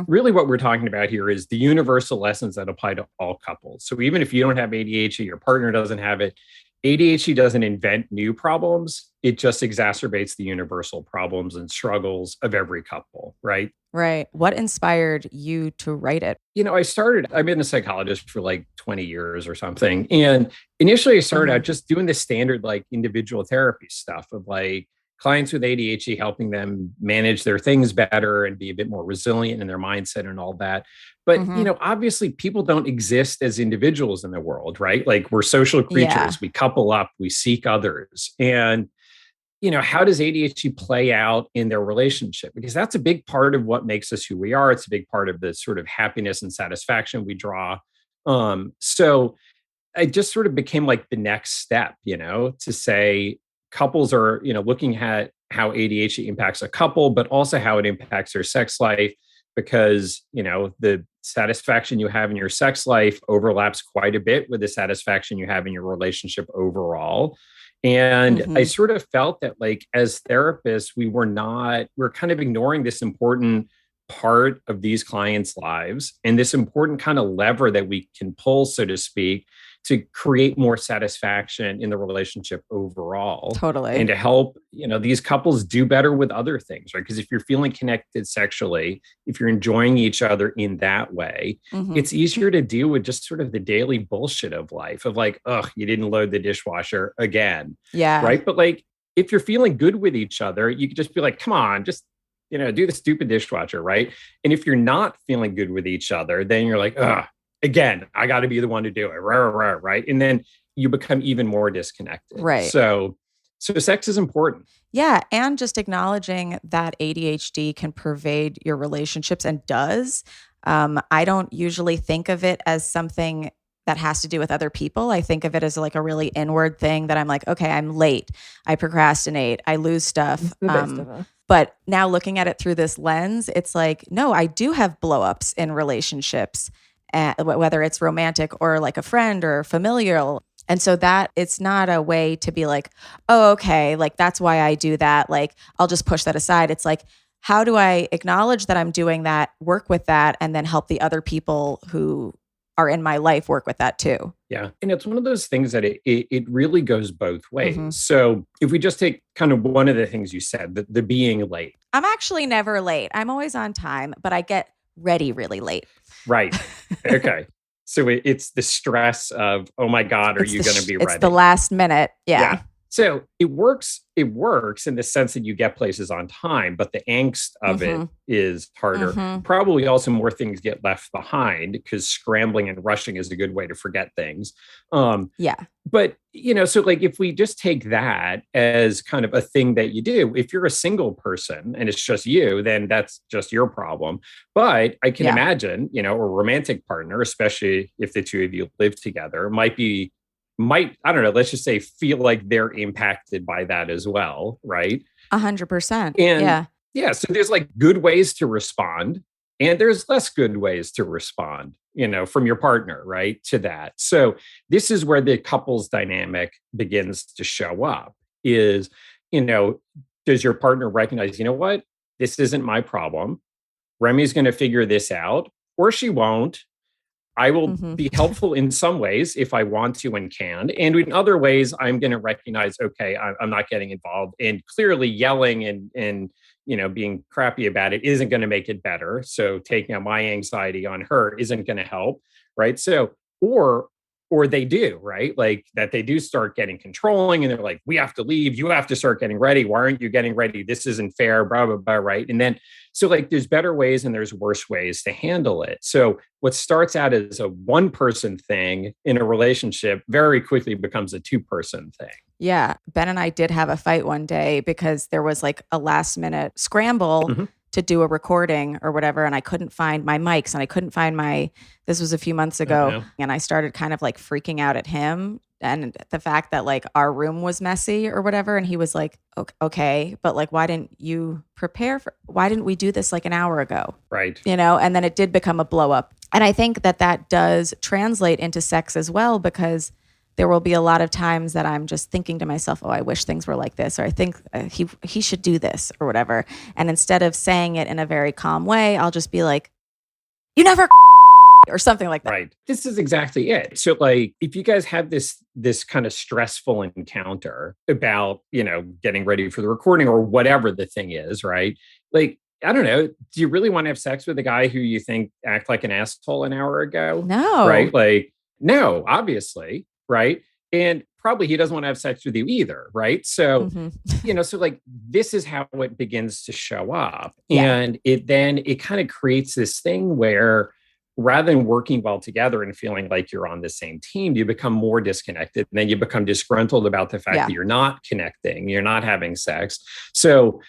really what we're talking about here is the universal lessons that apply to all couples. So even if you don't have ADHD, your partner doesn't have it, ADHD doesn't invent new problems. It just exacerbates the universal problems and struggles of every couple, right? Right. What inspired you to write it? I've been a psychologist for like 20 years or something. And initially I started out just doing the standard like individual therapy stuff of like clients with ADHD, helping them manage their things better and be a bit more resilient in their mindset and all that. But, obviously people don't exist as individuals in the world, right? Like we're social creatures, we couple up, we seek others. And, how does ADHD play out in their relationship? Because that's a big part of what makes us who we are. It's a big part of the sort of happiness and satisfaction we draw. So I just sort of became like the next step, to say couples are, looking at how ADHD impacts a couple, but also how it impacts their sex life, because, the satisfaction you have in your sex life overlaps quite a bit with the satisfaction you have in your relationship overall. And I sort of felt that like as therapists, we're kind of ignoring this important part of these clients' lives and this important kind of lever that we can pull, so to speak, to create more satisfaction in the relationship overall. Totally. And to help, these couples do better with other things, right? Because if you're feeling connected sexually, if you're enjoying each other in that way, it's easier to deal with just sort of the daily bullshit of life of like, oh, you didn't load the dishwasher again. Yeah. Right. But like, if you're feeling good with each other, you could just be like, come on, just, do the stupid dishwasher. Right. And if you're not feeling good with each other, then you're like, again, I got to be the one to do it. Right. And then you become even more disconnected. Right. So sex is important. Yeah. And just acknowledging that ADHD can pervade your relationships and does. I don't usually think of it as something that has to do with other people. I think of it as like a really inward thing that I'm like, okay, I'm late. I procrastinate. I lose stuff. But now looking at it through this lens, it's like, no, I do have blow-ups in relationships, whether it's romantic or like a friend or familial. And so that it's not a way to be like, oh, okay, like that's why I do that. Like I'll just push that aside. It's like, how do I acknowledge that I'm doing that, work with that, and then help the other people who are in my life work with that too. Yeah. And it's one of those things that it really goes both ways. Mm-hmm. So if we just take kind of one of the things you said, the being late. I'm actually never late. I'm always on time, but I get ready really late. Right. Okay. So it's the stress of, oh my God, are you going to be ready? It's the last minute. Yeah. So it works in the sense that you get places on time, but the angst of it is harder. Probably also more things get left behind because scrambling and rushing is a good way to forget things. But, so like if we just take that as kind of a thing that you do, if you're a single person and it's just you, then that's just your problem. But I can imagine, a romantic partner, especially if the two of you live together, might, I don't know, let's just say feel like they're impacted by that as well, right? 100%. And so there's like good ways to respond and there's less good ways to respond, from your partner, right, to that. So this is where the couples dynamic begins to show up is, does your partner recognize, what, this isn't my problem. Remy's going to figure this out or she won't. I will be helpful in some ways if I want to and can. And in other ways, I'm going to recognize, okay, I'm not getting involved. And clearly yelling and being crappy about it isn't going to make it better. So taking out my anxiety on her isn't going to help, right? So, or they do, right? Like that they do start getting controlling and they're like, we have to leave. You have to start getting ready. Why aren't you getting ready? This isn't fair, blah, blah, blah, right? And then, so like there's better ways and there's worse ways to handle it. So what starts out as a one-person thing in a relationship very quickly becomes a two-person thing. Yeah. Ben and I did have a fight one day because there was like a last minute scramble to do a recording or whatever. And I couldn't find my mics and I couldn't find this was a few months ago. And I started kind of like freaking out at him and the fact that like our room was messy or whatever. And he was like, okay, but like, why didn't we do this like an hour ago? Right. And then it did become a blow up. And I think that does translate into sex as well, because there will be a lot of times that I'm just thinking to myself, oh, I wish things were like this, or I think he should do this or whatever. And instead of saying it in a very calm way, I'll just be like, you never or something like that. Right. This is exactly it. So like, if you guys have this kind of stressful encounter about, getting ready for the recording or whatever the thing is, right? Like, I don't know. Do you really want to have sex with a guy who you think act like an asshole an hour ago? No. Right? Like, no, obviously. Right. And probably he doesn't want to have sex with you either. Right. So, so like this is how it begins to show up. And it kind of creates this thing where rather than working well together and feeling like you're on the same team, you become more disconnected. And then you become disgruntled about the fact that you're not connecting, you're not having sex. So,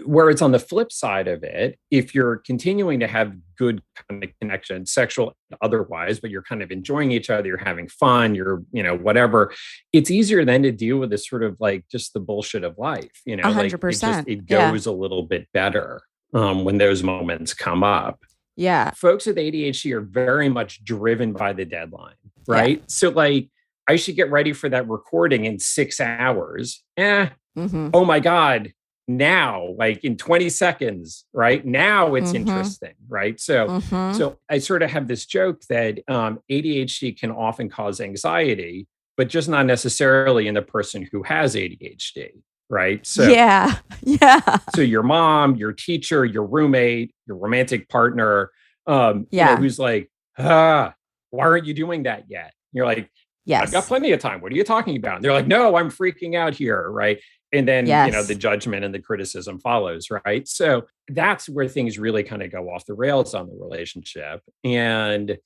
where it's on the flip side of it, if you're continuing to have good kind of connection, sexual and otherwise, but you're kind of enjoying each other, you're having fun, you're, whatever, it's easier then to deal with this sort of like just the bullshit of life, 100%. Like it goes a little bit better when those moments come up. Yeah. Folks with ADHD are very much driven by the deadline, right? Yeah. So like, I should get ready for that recording in 6 hours. Oh my God. Now, like in 20 seconds, right? Now it's interesting, right? So, so I sort of have this joke that ADHD can often cause anxiety, but just not necessarily in the person who has ADHD, right? So, yeah. So your mom, your teacher, your roommate, your romantic partner, who's like, why aren't you doing that yet? You're like, yes, I've got plenty of time. What are you talking about? And they're like, no, I'm freaking out here, right? And then, the judgment and the criticism follows, right? So that's where things really kind of go off the rails on the relationship. And,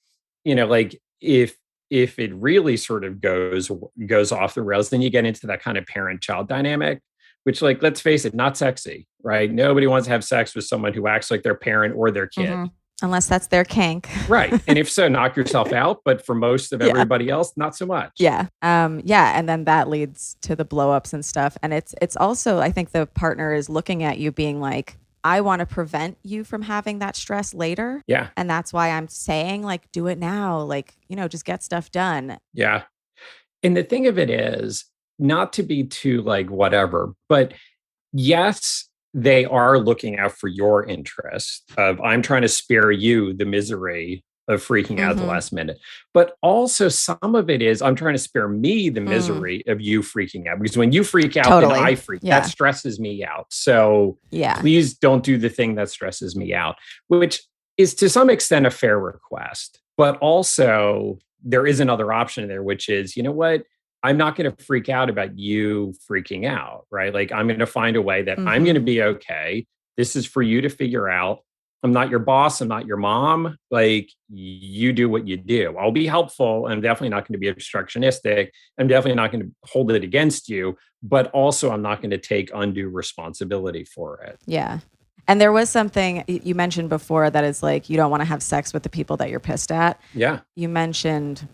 like if it really sort of goes off the rails, then you get into that kind of parent-child dynamic, which, like, let's face it, not sexy, right? Nobody wants to have sex with someone who acts like their parent or their kid. Unless that's their kink. Right. And if so, knock yourself out. But for most of everybody else, not so much. Yeah. And then that leads to the blow-ups and stuff. And it's also, I think the partner is looking at you being like, I want to prevent you from having that stress later. Yeah. And that's why I'm saying, like, do it now. Like, just get stuff done. Yeah. And the thing of it is, not to be too like whatever, but yes, they are looking out for your interest of I'm trying to spare you the misery of freaking out at the last minute. But also some of it is I'm trying to spare me the misery of you freaking out, because when you freak out, then I freak. That stresses me out. So please don't do the thing that stresses me out, which is to some extent a fair request. But also there is another option there, which is, you know what? I'm not going to freak out about you freaking out, right? Like I'm going to find a way that I'm going to be okay. This is for you to figure out. I'm not your boss. I'm not your mom. Like you do what you do. I'll be helpful. I'm definitely not going to be obstructionistic. I'm definitely not going to hold it against you, but also I'm not going to take undue responsibility for it. Yeah. And there was something you mentioned before that is like, you don't want to have sex with the people that you're pissed at. Yeah. You mentioned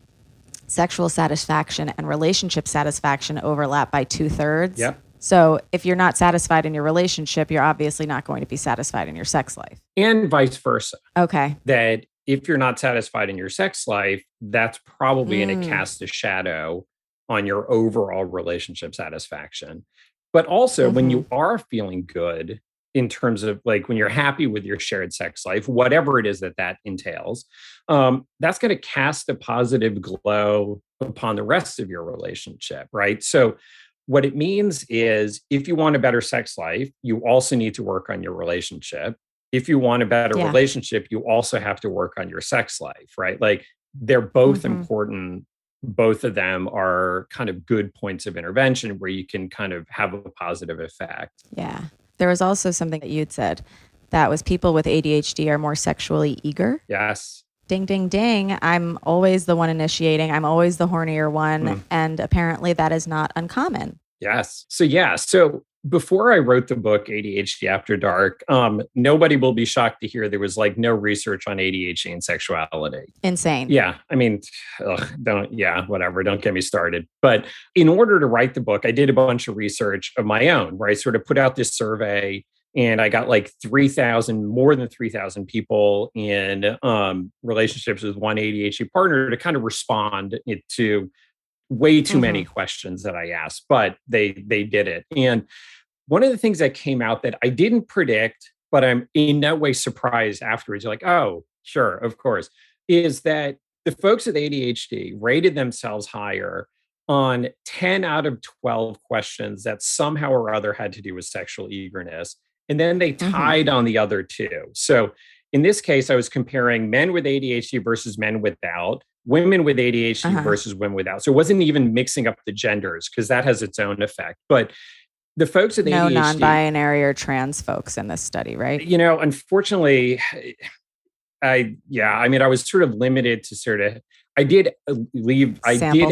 sexual satisfaction and relationship satisfaction overlap by 2/3. Yeah. So if you're not satisfied in your relationship, you're obviously not going to be satisfied in your sex life. And vice versa. Okay. That if you're not satisfied in your sex life, that's probably going to cast a shadow on your overall relationship satisfaction. But also when you are feeling good in terms of like when you're happy with your shared sex life, whatever it is that that entails, that's going to cast a positive glow upon the rest of your relationship, right? So what it means is if you want a better sex life, you also need to work on your relationship. If you want a better relationship, you also have to work on your sex life, right? Like they're both important. Both of them are kind of good points of intervention where you can kind of have a positive effect. Yeah. There was also something that you'd said that was people with ADHD are more sexually eager. Yes. Ding, ding, ding. I'm always the one initiating. I'm always the hornier one. And apparently that is not uncommon. Yes. So before I wrote the book, ADHD After Dark, nobody will be shocked to hear there was like no research on ADHD and sexuality. Insane. Yeah. I mean, whatever. Don't get me started. But in order to write the book, I did a bunch of research of my own, where I sort of put out this survey. And I got like more than 3,000 people in relationships with one ADHD partner to kind of respond to way too many questions that I asked, but they did it. And one of the things that came out that I didn't predict, but I'm in no way surprised afterwards, like, oh, sure, of course, is that the folks with ADHD rated themselves higher on 10 out of 12 questions that somehow or other had to do with sexual eagerness. And then they tied on the other two. So in this case, I was comparing men with ADHD versus men without, women with ADHD versus women without. So it wasn't even mixing up the genders because that has its own effect. But the folks with ADHD... No non-binary or trans folks in this study, right? You know, unfortunately, I was sort of limited to sort of... I did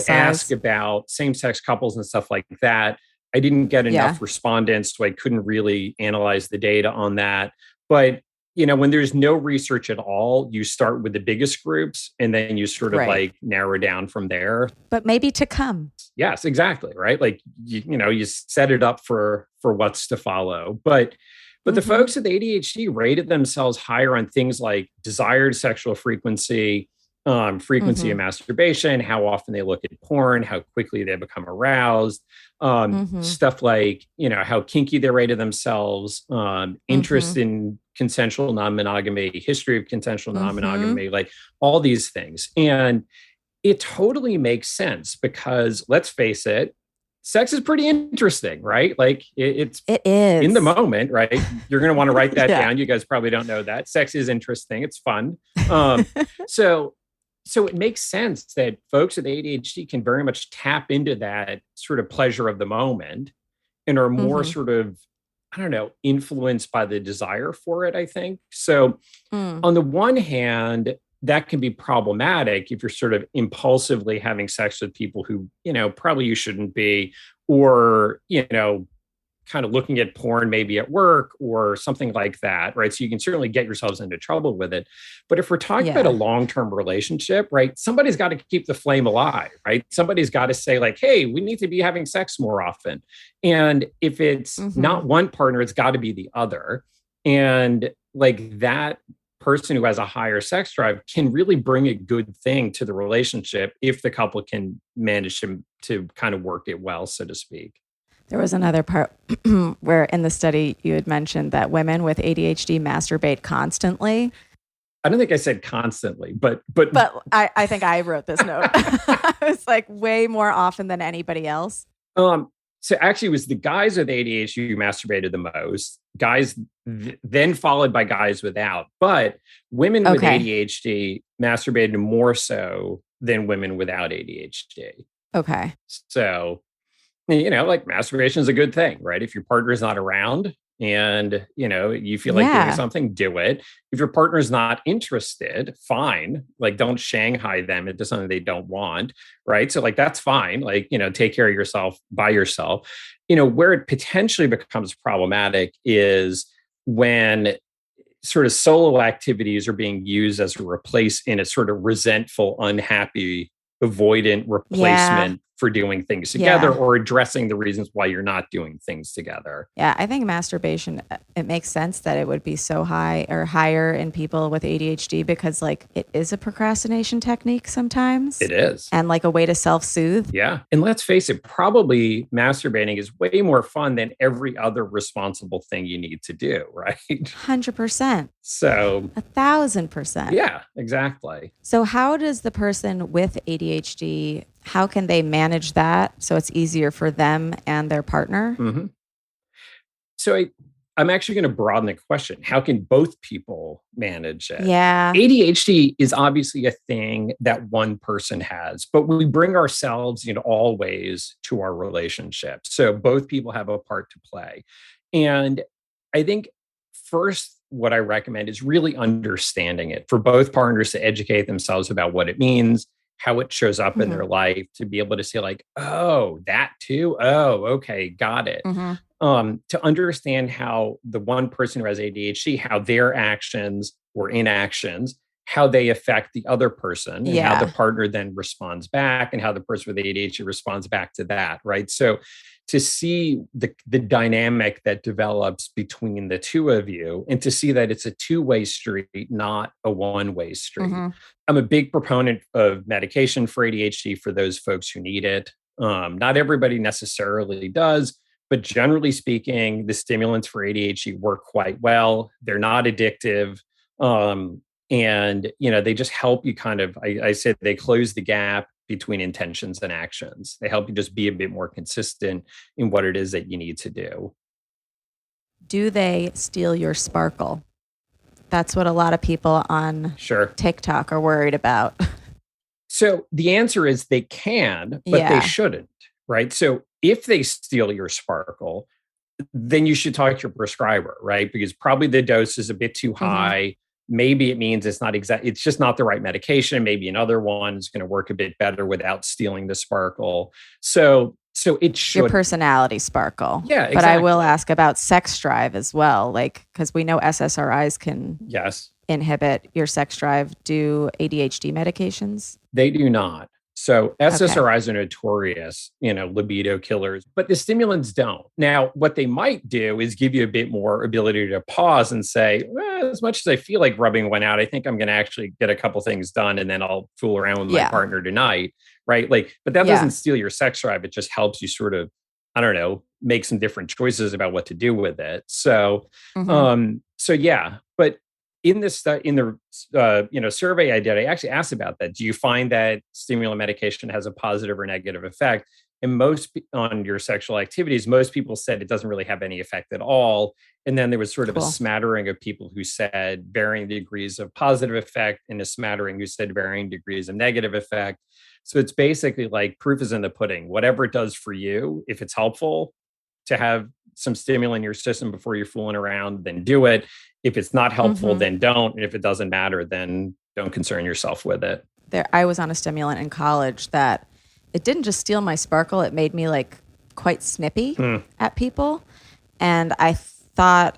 ask about same-sex couples and stuff like that. I didn't get enough respondents, so I couldn't really analyze the data on that. But, you know, when there's no research at all, you start with the biggest groups and then you sort of like narrow down from there. But maybe to come. Yes, exactly. Right. Like, you set it up for what's to follow. But the folks with ADHD rated themselves higher on things like desired sexual frequency, frequency of masturbation, how often they look at porn, how quickly they become aroused, stuff like, how kinky they rated themselves, interest in consensual non-monogamy, history of consensual non-monogamy, like all these things. And it totally makes sense because let's face it, sex is pretty interesting, right? Like it is in the moment, right? You're going to want to write that down. You guys probably don't know that. Sex is interesting. It's fun. So it makes sense that folks with ADHD can very much tap into that sort of pleasure of the moment and are more sort of, influenced by the desire for it, I think. So on the one hand, that can be problematic if you're sort of impulsively having sex with people who, probably you shouldn't be, or, kind of looking at porn maybe at work or something like that, right? So you can certainly get yourselves into trouble with it. But if we're talking about a long-term relationship, right, somebody's got to keep the flame alive, right? Somebody's got to say like, hey, we need to be having sex more often. And if it's not one partner, it's got to be the other. And like that person who has a higher sex drive can really bring a good thing to the relationship if the couple can manage to kind of work it well, so to speak. There was another part where in the study you had mentioned that women with ADHD masturbate constantly. I don't think I said constantly, but I think I wrote this note. It's like way more often than anybody else. So actually, it was the guys with ADHD who masturbated the most. Guys, then followed by guys without. But women with ADHD masturbated more so than women without ADHD. Okay. So, like masturbation is a good thing, right? If your partner is not around and, you feel like doing something, do it. If your partner is not interested, fine. Like, don't Shanghai them into something they don't want, right? So like, that's fine. Like, take care of yourself by yourself. Where it potentially becomes problematic is when sort of solo activities are being used as a replace in a sort of resentful, unhappy, avoidant replacement for doing things together or addressing the reasons why you're not doing things together. Yeah, I think masturbation, it makes sense that it would be so high or higher in people with ADHD because like it is a procrastination technique sometimes. It is. And like a way to self-soothe. Yeah. And let's face it, probably masturbating is way more fun than every other responsible thing you need to do, right? 100%. So 1,000%. Yeah, exactly. So how does the person with ADHD, how can they manage that so it's easier for them and their partner? Mm-hmm. So I'm actually going to broaden the question. How can both people manage it? Yeah. ADHD is obviously a thing that one person has, but we bring ourselves in all ways to our relationship. So both people have a part to play. And I think first, what I recommend is really understanding it for both partners to educate themselves about what it means, how it shows up in their life, to be able to say like, oh, that too? Oh, okay, got it. To understand how the one person who has ADHD, how their actions or inactions, how they affect the other person and how the partner then responds back and how the person with ADHD responds back to that, right? So to see the dynamic that develops between the two of you and to see that it's a two-way street, not a one-way street. I'm a big proponent of medication for ADHD for those folks who need it. Not everybody necessarily does, but generally speaking, the stimulants for ADHD work quite well. They're not addictive. And, they just help you kind of, I said they close the gap between intentions and actions. They help you just be a bit more consistent in what it is that you need to do. Do they steal your sparkle? That's what a lot of people on TikTok are worried about. So the answer is they can, but they shouldn't, right? So if they steal your sparkle, then you should talk to your prescriber, right? Because probably the dose is a bit too high. Maybe it means it's just not the right medication. Maybe another one is going to work a bit better without stealing the sparkle. So it should. Your personality sparkle. Yeah, exactly. But I will ask about sex drive as well, like, because we know SSRIs can inhibit your sex drive. Do ADHD medications? They do not. So SSRIs are notorious, libido killers, but the stimulants don't. Now, what they might do is give you a bit more ability to pause and say, well, as much as I feel like rubbing one out, I think I'm going to actually get a couple things done and then I'll fool around with my partner tonight, right? Like, but that doesn't steal your sex drive. It just helps you sort of, I don't know, make some different choices about what to do with it. So, but in this survey I did, I actually asked about that. Do you find that stimulant medication has a positive or negative effect? And on your sexual activities, most people said it doesn't really have any effect at all. And then there was sort of a smattering of people who said varying degrees of positive effect and a smattering who said varying degrees of negative effect. So it's basically like proof is in the pudding. Whatever it does for you, if it's helpful to have some stimulant in your system before you're fooling around, then do it. If it's not helpful, then don't. And if it doesn't matter, then don't concern yourself with it. I was on a stimulant in college that it didn't just steal my sparkle. It made me like quite snippy at people. And I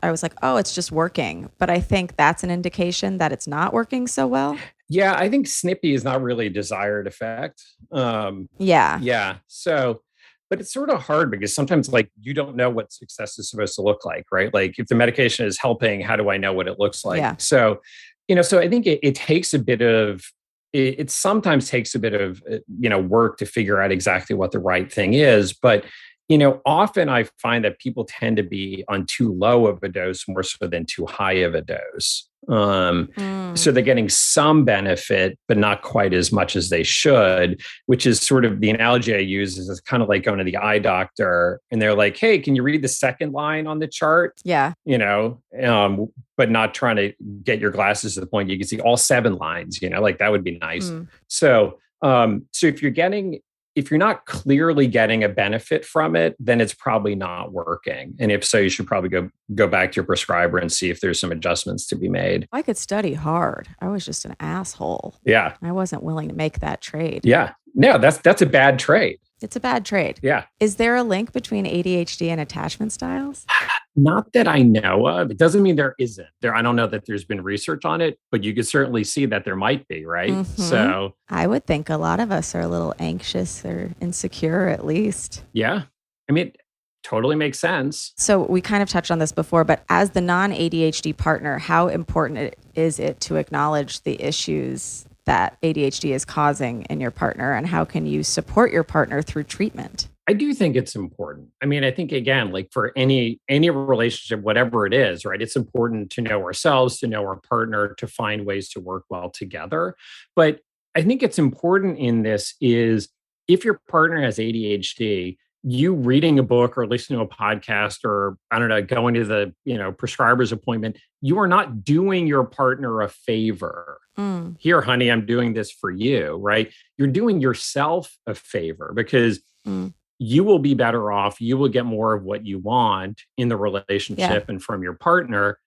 was like, oh, it's just working. But I think that's an indication that it's not working so well. Yeah, I think snippy is not really a desired effect. Yeah. So, but it's sort of hard because sometimes like you don't know what success is supposed to look like, right? Like if the medication is helping, how do I know what it looks like? Yeah. So, so I think it takes a bit of, it sometimes takes a bit of, work to figure out exactly what the right thing is. But, Often I find that people tend to be on too low of a dose more so than too high of a dose. So they're getting some benefit, but not quite as much as they should, which is sort of the analogy I use is it's kind of like going to the eye doctor and they're like, hey, can you read the second line on the chart? Yeah. But not trying to get your glasses to the point you can see all 7 lines, like that would be nice. So if you're not clearly getting a benefit from it, then it's probably not working. And if so, you should probably go back to your prescriber and see if there's some adjustments to be made. I could study hard. I was just an asshole. Yeah. I wasn't willing to make that trade. Yeah. No, that's a bad trade. It's a bad trade. Yeah. Is there a link between ADHD and attachment styles? Not that I know of. It doesn't mean there isn't. I don't know that there's been research on it, but you could certainly see that there might be, right? Mm-hmm. So I would think a lot of us are a little anxious or insecure at least. Yeah. I mean, totally makes sense. So we kind of touched on this before, but as the non-ADHD partner, how important is it to acknowledge the issues that ADHD is causing in your partner, and how can you support your partner through treatment? I do think it's important. I mean, I think again, like for any relationship, whatever it is, right? It's important to know ourselves, to know our partner, to find ways to work well together. But I think it's important in this is if your partner has ADHD, you reading a book or listening to a podcast or I don't know, going to the, prescriber's appointment, you are not doing your partner a favor. Here, honey, I'm doing this for you, right? You're doing yourself a favor because you will be better off. You will get more of what you want in the relationship and from your partner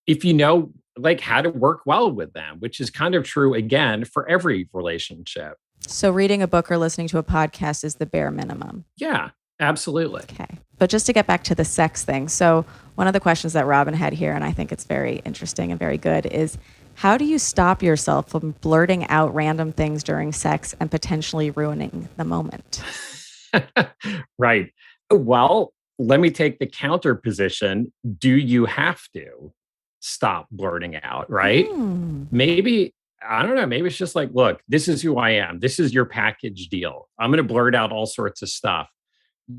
if you know like how to work well with them, which is kind of true again for every relationship. So reading a book or listening to a podcast is the bare minimum. Yeah, absolutely. Okay. But just to get back to the sex thing. So one of the questions that Robin had here, and I think it's very interesting and very good, is how do you stop yourself from blurting out random things during sex and potentially ruining the moment? Right. Well, let me take the counter position. Do you have to stop blurting out, right? Maybe, I don't know, maybe it's just like, look, this is who I am. This is your package deal. I'm going to blurt out all sorts of stuff.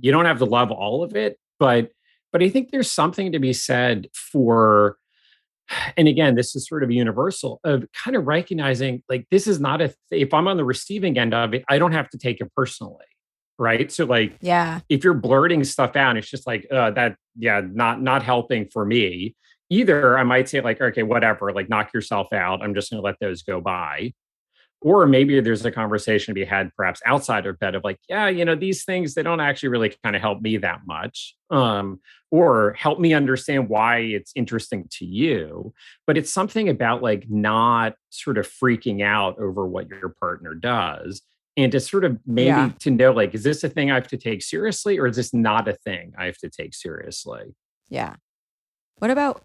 You don't have to love all of it, but I think there's something to be said for, and again, this is sort of universal of kind of recognizing like, this is not if I'm on the receiving end of it, I don't have to take it personally. Right. So like, if you're blurting stuff out, it's just like, not helping for me either. I might say like, okay, whatever, like knock yourself out. I'm just going to let those go by. Or maybe there's a conversation to be had perhaps outside of bed of like, these things, they don't actually really kind of help me that much. Or help me understand why it's interesting to you. But it's something about like not sort of freaking out over what your partner does. And to sort of maybe to know, like, is this a thing I have to take seriously or is this not a thing I have to take seriously? Yeah. What about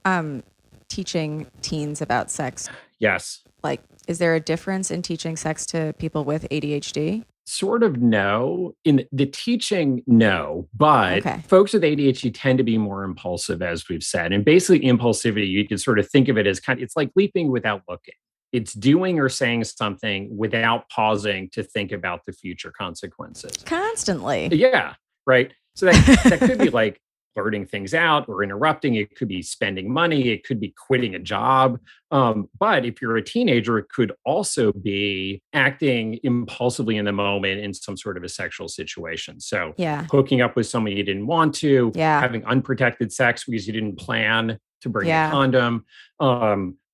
teaching teens about sex? Yes. Like, is there a difference in teaching sex to people with ADHD? Sort of no. In the teaching, no. But folks with ADHD tend to be more impulsive, as we've said. And basically impulsivity, you can sort of think of it as it's like leaping without looking. It's doing or saying something without pausing to think about the future consequences. Constantly. Yeah, right. So that could be like blurting things out or interrupting. It could be spending money. It could be quitting a job. But if you're a teenager, it could also be acting impulsively in the moment in some sort of a sexual situation. So hooking up with someone you didn't want to, having unprotected sex because you didn't plan to bring a condom.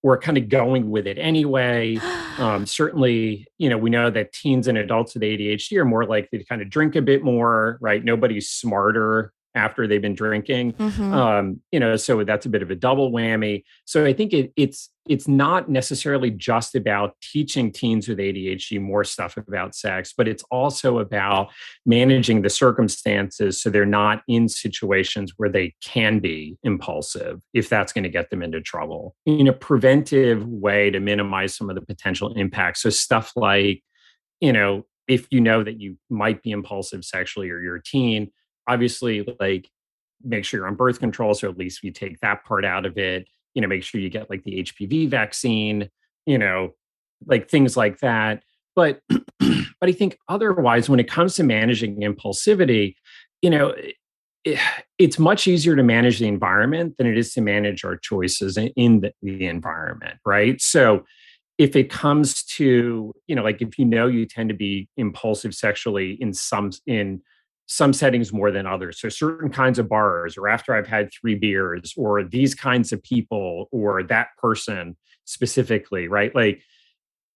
We're kind of going with it anyway. Certainly, we know that teens and adults with ADHD are more likely to kind of drink a bit more, right? Nobody's smarter after they've been drinking. So that's a bit of a double whammy. So I think it's not necessarily just about teaching teens with ADHD more stuff about sex, but it's also about managing the circumstances so they're not in situations where they can be impulsive, if that's going to get them into trouble, in a preventive way to minimize some of the potential impacts. So stuff like, if you know that you might be impulsive sexually or you're a teen, obviously, like, make sure you're on birth control. So at least you take that part out of it, make sure you get like the HPV vaccine, like things like that. But, but I think otherwise, when it comes to managing impulsivity, it's much easier to manage the environment than it is to manage our choices in the environment, right? So if it comes to, like if you tend to be impulsive sexually in some settings more than others, so certain kinds of bars, or after I've had 3 beers, or these kinds of people, or that person specifically, right? Like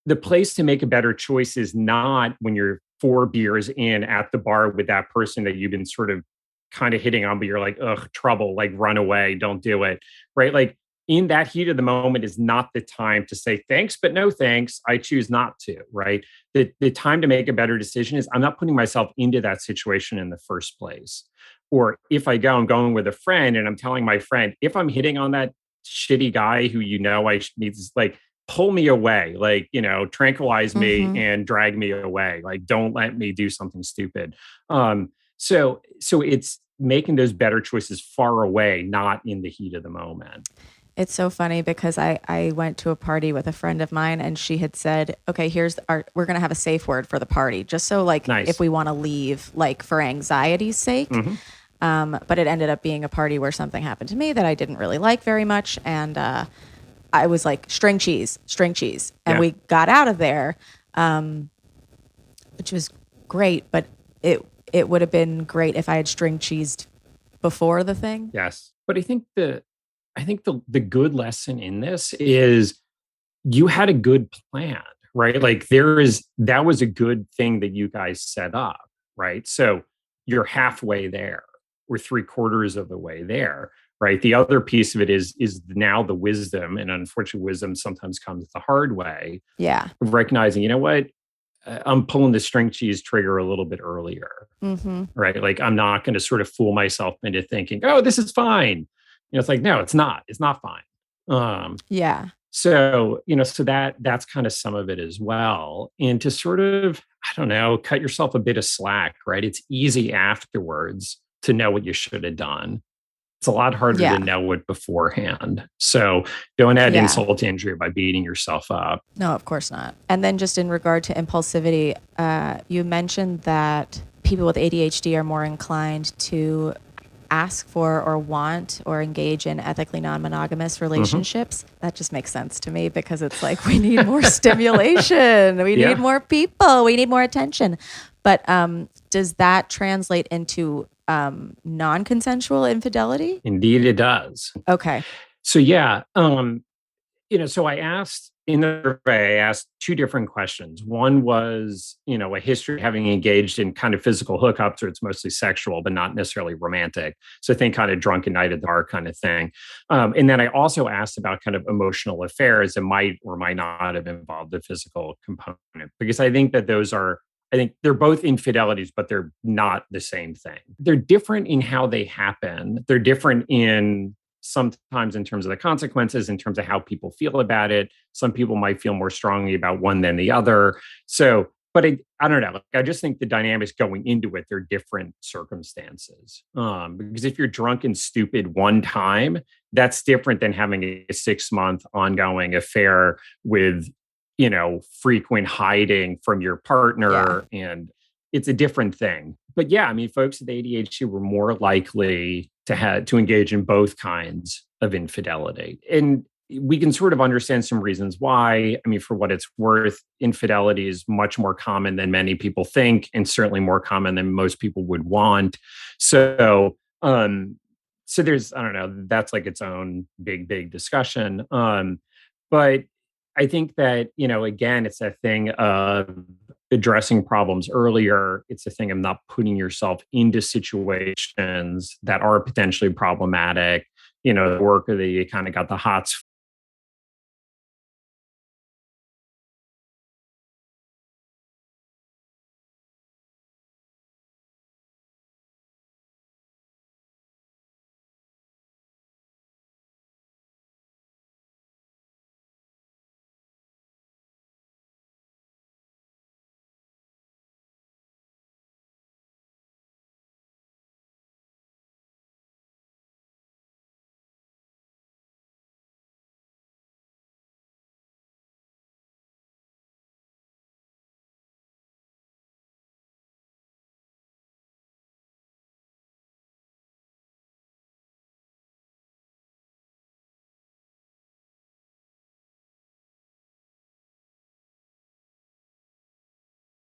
the place to make a better choice is not when you're 4 beers in at the bar with that person that you've been sort of kind of hitting on, but you're like, ugh, trouble, like run away, don't do it, right? Like in that heat of the moment is not the time to say thanks, but no thanks, I choose not to, right? The time to make a better decision is I'm not putting myself into that situation in the first place. Or if I'm going with a friend and I'm telling my friend, if I'm hitting on that shitty guy who I need to like pull me away, like, tranquilize me and drag me away. Like, don't let me do something stupid. So it's making those better choices far away, not in the heat of the moment. It's so funny because I went to a party with a friend of mine and she had said, okay, we're going to have a safe word for the party. Just so like, nice. If we want to leave, like for anxiety's sake. But it ended up being a party where something happened to me that I didn't really like very much. And, I was like, string cheese. And we got out of there, which was great, but it would have been great if I had string cheesed before the thing. Yes. But I think the good lesson in this is you had a good plan, right? Like that was a good thing that you guys set up, right? So you're halfway there. We're 3/4 of the way there. Right. The other piece of it is now the wisdom, and unfortunately, wisdom sometimes comes the hard way. Yeah. Of recognizing, you know what, I'm pulling the string cheese trigger a little bit earlier. Right. Like I'm not going to sort of fool myself into thinking, oh, this is fine. It's like, no, it's not. It's not fine. Yeah. So, so that's kind of some of it as well. And to sort of, I don't know, cut yourself a bit of slack. Right. It's easy afterwards to know what you should have done. It's a lot harder to know it beforehand. So don't add insult to injury by beating yourself up. No, of course not. And then just in regard to impulsivity, you mentioned that people with ADHD are more inclined to ask for or want or engage in ethically non-monogamous relationships. That just makes sense to me because it's like we need more stimulation. We need more people. We need more attention. But does that translate into non-consensual infidelity? Indeed, it does. Okay. So so I asked in the survey, I asked 2 different questions. One was, a history of having engaged in kind of physical hookups, or it's mostly sexual, but not necessarily romantic. So think kind of drunken night at the bar kind of thing. And then I also asked about kind of emotional affairs that might or might not have involved the physical component, because I think that I think they're both infidelities, but they're not the same thing. They're different in how they happen. They're different sometimes in terms of the consequences, in terms of how people feel about it. Some people might feel more strongly about one than the other. So, but I don't know. I just think the dynamics going into it, they're different circumstances. Because if you're drunk and stupid one time, that's different than having a 6-month ongoing affair with frequent hiding from your partner. And it's a different thing. But folks with ADHD were more likely to engage in both kinds of infidelity. And we can sort of understand some reasons why. For what it's worth, infidelity is much more common than many people think, and certainly more common than most people would want. So there's, I don't know, that's like its own big discussion. But I think that, again, it's a thing of addressing problems earlier. It's a thing of not putting yourself into situations that are potentially problematic. The worker that you kind of got the hots